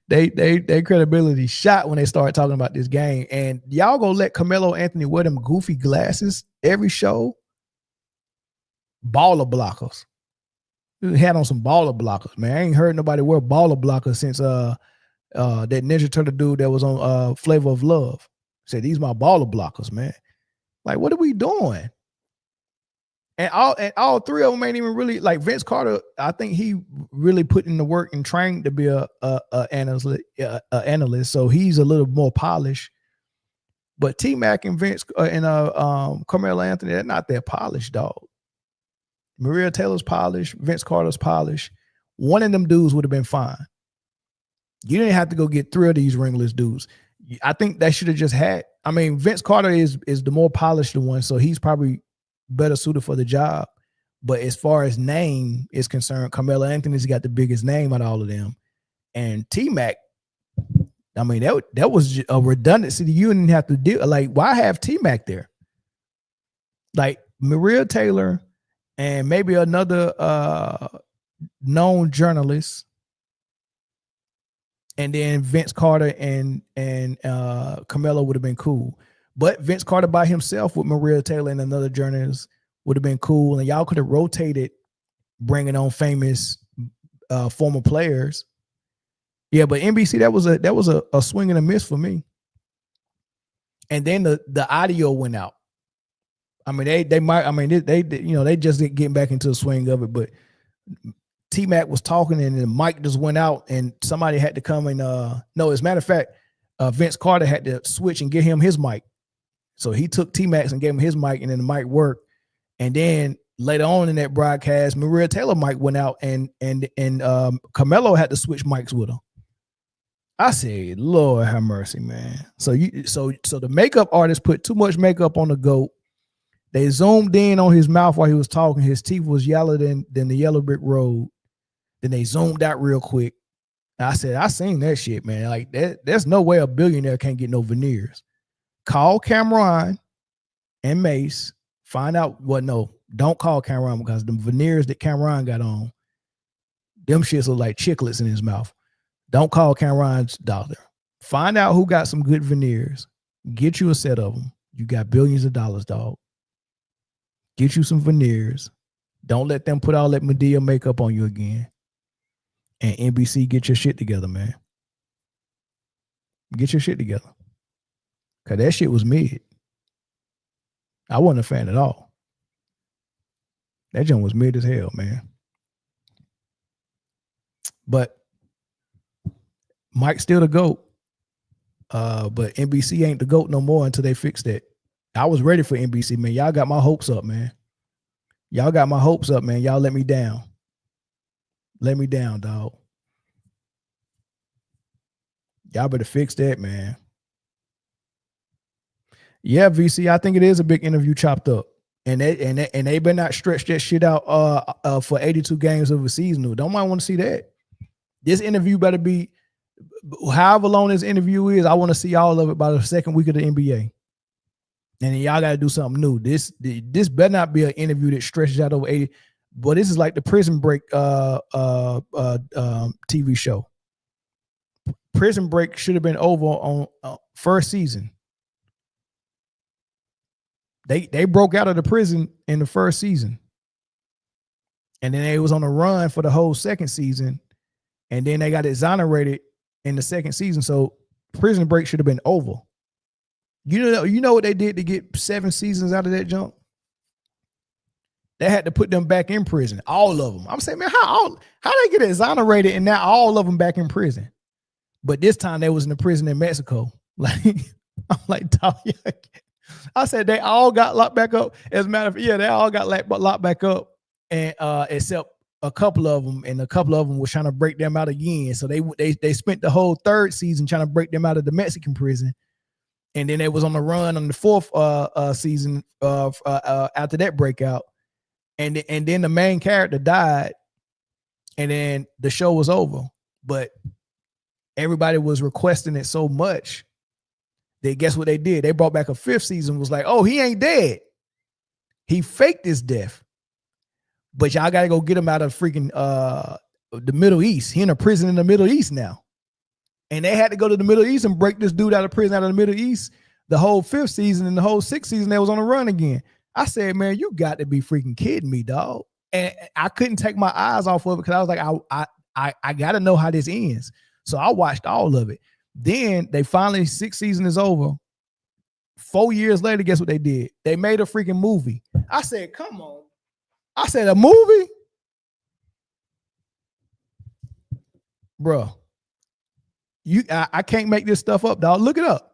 they credibility shot when they started talking about this game. And y'all gonna let Carmelo Anthony wear them goofy glasses every show? Baller blockers. He had on some baller blockers, man. I ain't heard nobody wear baller blockers since that Ninja Turtle dude that was on Flavor of Love. Said these my baller blockers, man. Like, what are we doing? And all 3 of them ain't even really like Vince Carter. I think he really put in the work and trained to be a analyst. So he's a little more polished. But T-Mac and Vince and Carmelo Anthony, they're not that polished, dog. Maria Taylor's polished. Vince Carter's polished. One of them dudes would have been fine. You didn't have to go get 3 of these ringless dudes. I think that should have just had. I mean, Vince Carter is the more polished one, so he's probably better suited for the job. But as far as name is concerned, Carmelo Anthony's got the biggest name out of all of them. And T-Mac, I mean, that was a redundancy that you didn't have to deal. Like, why have T-Mac there? Like Maria Taylor and maybe another known journalist, and then Vince Carter and Carmelo would have been cool. But Vince Carter by himself with Maria Taylor and another journalist would have been cool. And y'all could have rotated bringing on famous former players. Yeah, but NBC, that was a swing and a miss for me. And then the audio went out. I mean, they just getting back into the swing of it, but T-Mac was talking and the mic just went out and somebody had to come and no, as a matter of fact, Vince Carter had to switch and get him his mic. So he took T-Mac and gave him his mic, and then the mic worked. And then later on in that broadcast, Maria Taylor mic went out and Carmelo had to switch mics with him. I said, Lord have mercy, man. So the makeup artist put too much makeup on the GOAT. They zoomed in on his mouth while he was talking. His teeth was yellower than the yellow brick road. Then they zoomed out real quick. I said, I seen that shit, man. Like that, there's no way a billionaire can't get no veneers. Call Cameron and Mace. Find out what. No, don't call Cameron, because the veneers that Cameron got on, them shits look like chiclets in his mouth. Don't call Cameron's doctor. Find out who got some good veneers. Get you a set of them. You got billions of dollars, dog. Get you some veneers. Don't let them put all that Madea makeup on you again. And NBC, get your shit together, man. Get your shit together. Because that shit was mid. I wasn't a fan at all. That joint was mid as hell, man. But Mike's still the GOAT. But NBC ain't the GOAT no more until they fix that. I was ready for NBC, man. Y'all got my hopes up, man. Y'all got my hopes up, man. Y'all let me down. Let me down, dog. Y'all better fix that, man. Yeah, VC, I think it is a big interview chopped up. And they better not stretch that shit out for 82 games of a season. Don't mind want to see that. This interview better be however long this interview is. I want to see all of it by the second week of the NBA. And then y'all got to do something new. This better not be an interview that stretches out over 80. But this is like the Prison Break TV show. Prison Break should have been over on first season. They broke out of the prison in the first season. And then they was on a run for the whole second season. And then they got exonerated in the second season. So Prison Break should have been over. You know what they did to get 7 seasons out of that jump? They had to put them back in prison, all of them. I'm saying, man, how they get exonerated and now all of them back in prison? But this time they was in the prison in Mexico. Like, I'm like, dog, I said they all got locked back up. As a matter of fact, yeah, they all got locked back up, and except a couple of them, and a couple of them was trying to break them out again. So they spent the whole third season trying to break them out of the Mexican prison. And then they was on the run on the fourth season after that breakout. And then the main character died, and then the show was over. But everybody was requesting it so much that guess what they did? They brought back a 5th season, was like, oh, he ain't dead. He faked his death. But y'all got to go get him out of freaking the Middle East. He in a prison in the Middle East now. And they had to go to the Middle East and break this dude out of prison out of the Middle East. The whole 5th season and the whole 6th season, they was on the run again. I said, man, you got to be freaking kidding me, dog. And I couldn't take my eyes off of it because I was like, I got to know how this ends. So I watched all of it. Then they finally, 6th season is over. 4 years later, guess what they did? They made a freaking movie. I said, come on. I said, a movie? Bro, I can't make this stuff up, dog. Look it up.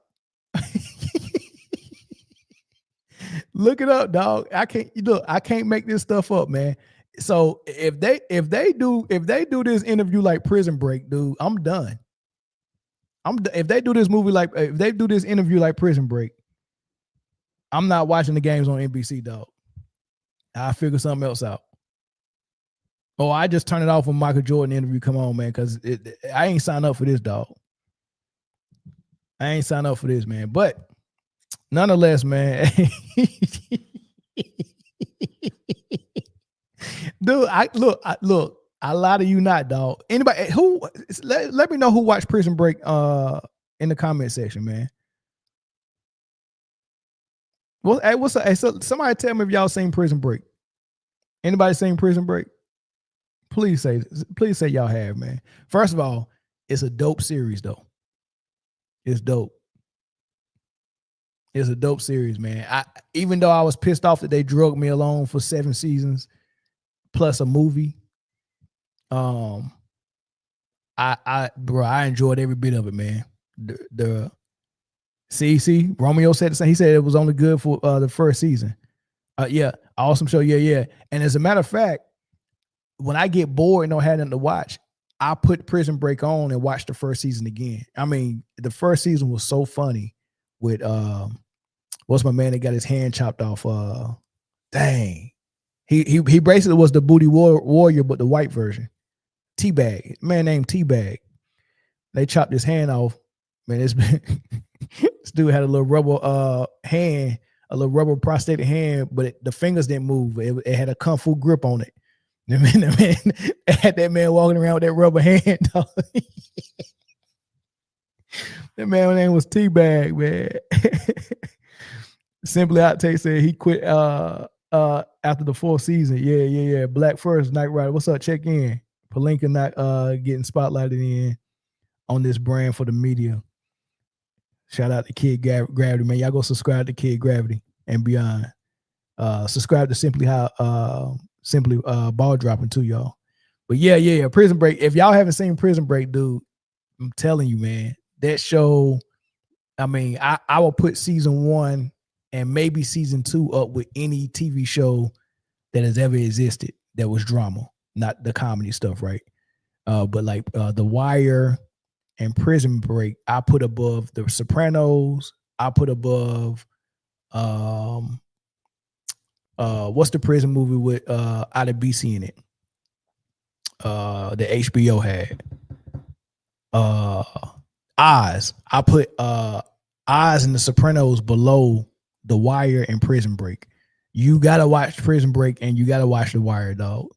Look it up, dog. I can't make this stuff up, man. So if they do this interview like Prison Break, dude, I'm done. If they do this interview like Prison Break, I'm not watching the games on NBC, dog. I figure something else out. Oh, I just turn it off when Michael Jordan interview come on, man, because I ain't signed up for this, dog. I ain't signed up for this, man. But nonetheless, man, dude, I lie to you not, dog. Anybody who let me know who watched Prison Break in the comment section, man. Well, hey, so somebody tell me if y'all seen Prison Break. Anybody seen Prison Break? Please say y'all have, man. First of all, it's a dope series, though. It's dope. It's a dope series, man. Even though I was pissed off that they drugged me along for 7 seasons plus a movie, I enjoyed every bit of it, man. See, Romeo said the same. He said it was only good for the first season. Yeah, awesome show. Yeah. And as a matter of fact, when I get bored and don't have nothing to watch, I put Prison Break on and watch the first season again. I mean, the first season was so funny with what's my man that got his hand chopped off? Dang. He basically was the booty warrior, but the white version. Teabag. Man named Teabag. They chopped his hand off. Man, this dude had a little rubber hand, a little rubber prosthetic hand, but the fingers didn't move. It had a kung fu grip on it. The man had that man walking around with that rubber hand. Man, my name was T-Bag, man. Simply Outtake said he quit after the 4th season. Yeah. Black First, Night Rider. What's up? Check in. Palinka not getting spotlighted in on this brand for the media. Shout out to Kid Gravity, man. Y'all go subscribe to Kid Gravity and beyond. Subscribe to Simply Ball Dropping too, y'all. But yeah. Prison Break. If y'all haven't seen Prison Break, dude, I'm telling you, man, that show. I mean, I will put season 1 and maybe season 2 up with any TV show that has ever existed that was drama, not the comedy stuff, right? But like The Wire and Prison Break, I put above The Sopranos. I put above what's the prison movie with Ida BC in it? The HBO had. Oz. I put Oz and The Sopranos below The Wire and Prison Break. You gotta watch Prison Break and you gotta watch The Wire, dog.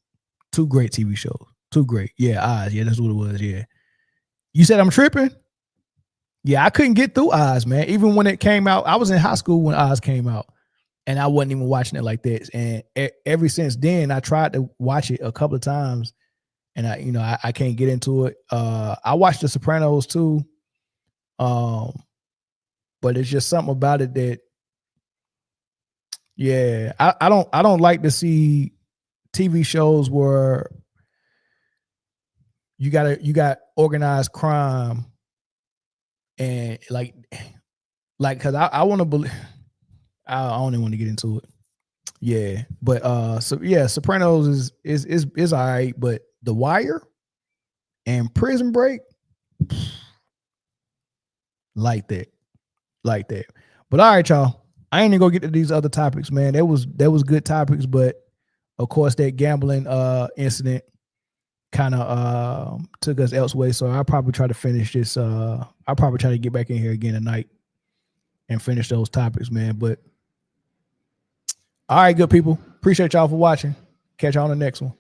2 great TV shows. 2 great. Yeah, Oz. Yeah, that's what it was. Yeah. You said I'm tripping? Yeah, I couldn't get through Oz, man. Even when it came out, I was in high school when Oz came out, and I wasn't even watching it like this. And ever since then, I tried to watch it a couple of times, and I can't get into it. I watched The Sopranos too, but it's just something about it that, yeah, I don't like to see TV shows where you got organized crime and like because I want to believe. I don't even want to get into it. Yeah, but Sopranos is all right, but The Wire and Prison Break, like that. But all right, y'all. I ain't even gonna get to these other topics, man. That was good topics, but of course that gambling incident kind of took us elsewhere. So I'll probably try to finish this. I'll probably try to get back in here again tonight and finish those topics, man. But all right, good people. Appreciate y'all for watching. Catch y'all on the next one.